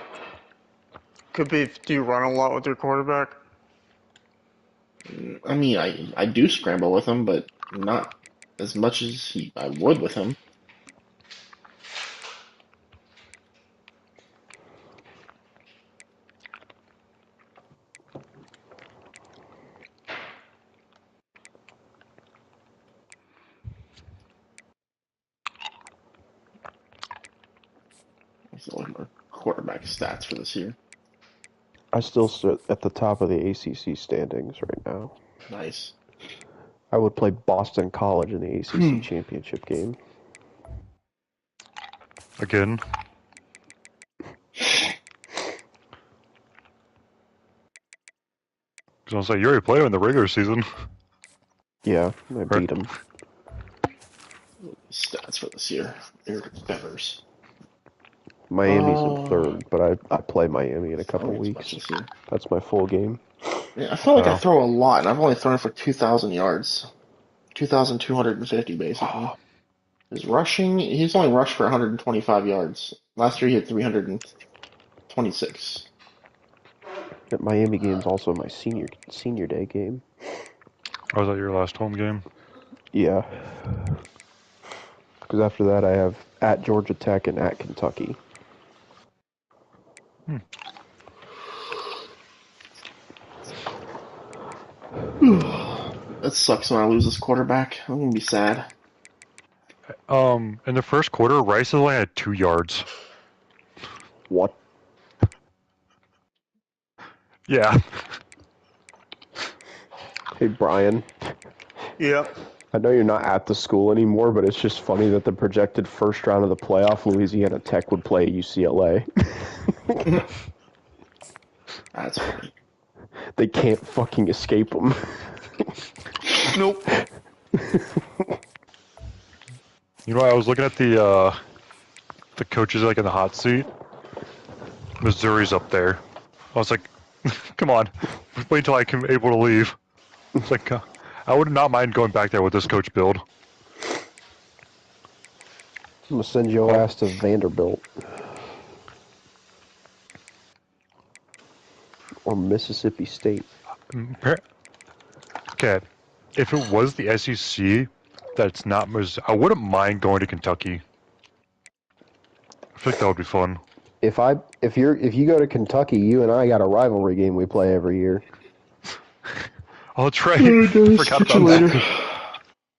Speaker 7: Could be, do you run a lot with your quarterback?
Speaker 1: I mean, I do scramble with him, but not as much as I would with him. Let's look at my quarterback stats for this year.
Speaker 2: I still sit at the top of the ACC standings right now.
Speaker 1: Nice.
Speaker 2: I would play Boston College in the ACC championship game.
Speaker 3: Again. Because I was like, you already played him in the regular season.
Speaker 2: Yeah, I beat him.
Speaker 1: Stats for this year. Eric Feathers.
Speaker 2: Miami's in third, but I play Miami in a couple weeks. That's my full game.
Speaker 1: Yeah, I feel like I throw a lot, and I've only thrown for 2,000 yards. 2,250, basically. His rushing, he's only rushed for 125 yards. Last year he had 326.
Speaker 2: That Miami game's also my senior day game.
Speaker 3: Oh, was that your last home game?
Speaker 2: Yeah. Because after that I have at Georgia Tech and at Kentucky.
Speaker 1: That sucks when I lose this quarterback. I'm gonna be sad.
Speaker 3: In the first quarter, Rice only had 2 yards.
Speaker 2: What?
Speaker 3: Yeah.
Speaker 2: Hey, Brian.
Speaker 7: Yep.
Speaker 2: I know you're not at the school anymore, but it's just funny that the projected first round of the playoff, Louisiana Tech would play UCLA.
Speaker 1: That's funny.
Speaker 2: They can't fucking escape them.
Speaker 7: Nope.
Speaker 3: You know, I was looking at the coaches like in the hot seat. Missouri's up there. I was like, come on, wait until I can able to leave. It's like, I would not mind going back there with this coach build.
Speaker 2: I'm gonna send your ass to Vanderbilt. Or Mississippi State.
Speaker 3: Okay, if it was the SEC, that's not Missouri, I wouldn't mind going to Kentucky. I feel like that would be fun.
Speaker 2: If you go to Kentucky, you and I got a rivalry game we play every year.
Speaker 3: Oh, that's right.
Speaker 1: Forgot
Speaker 3: about that.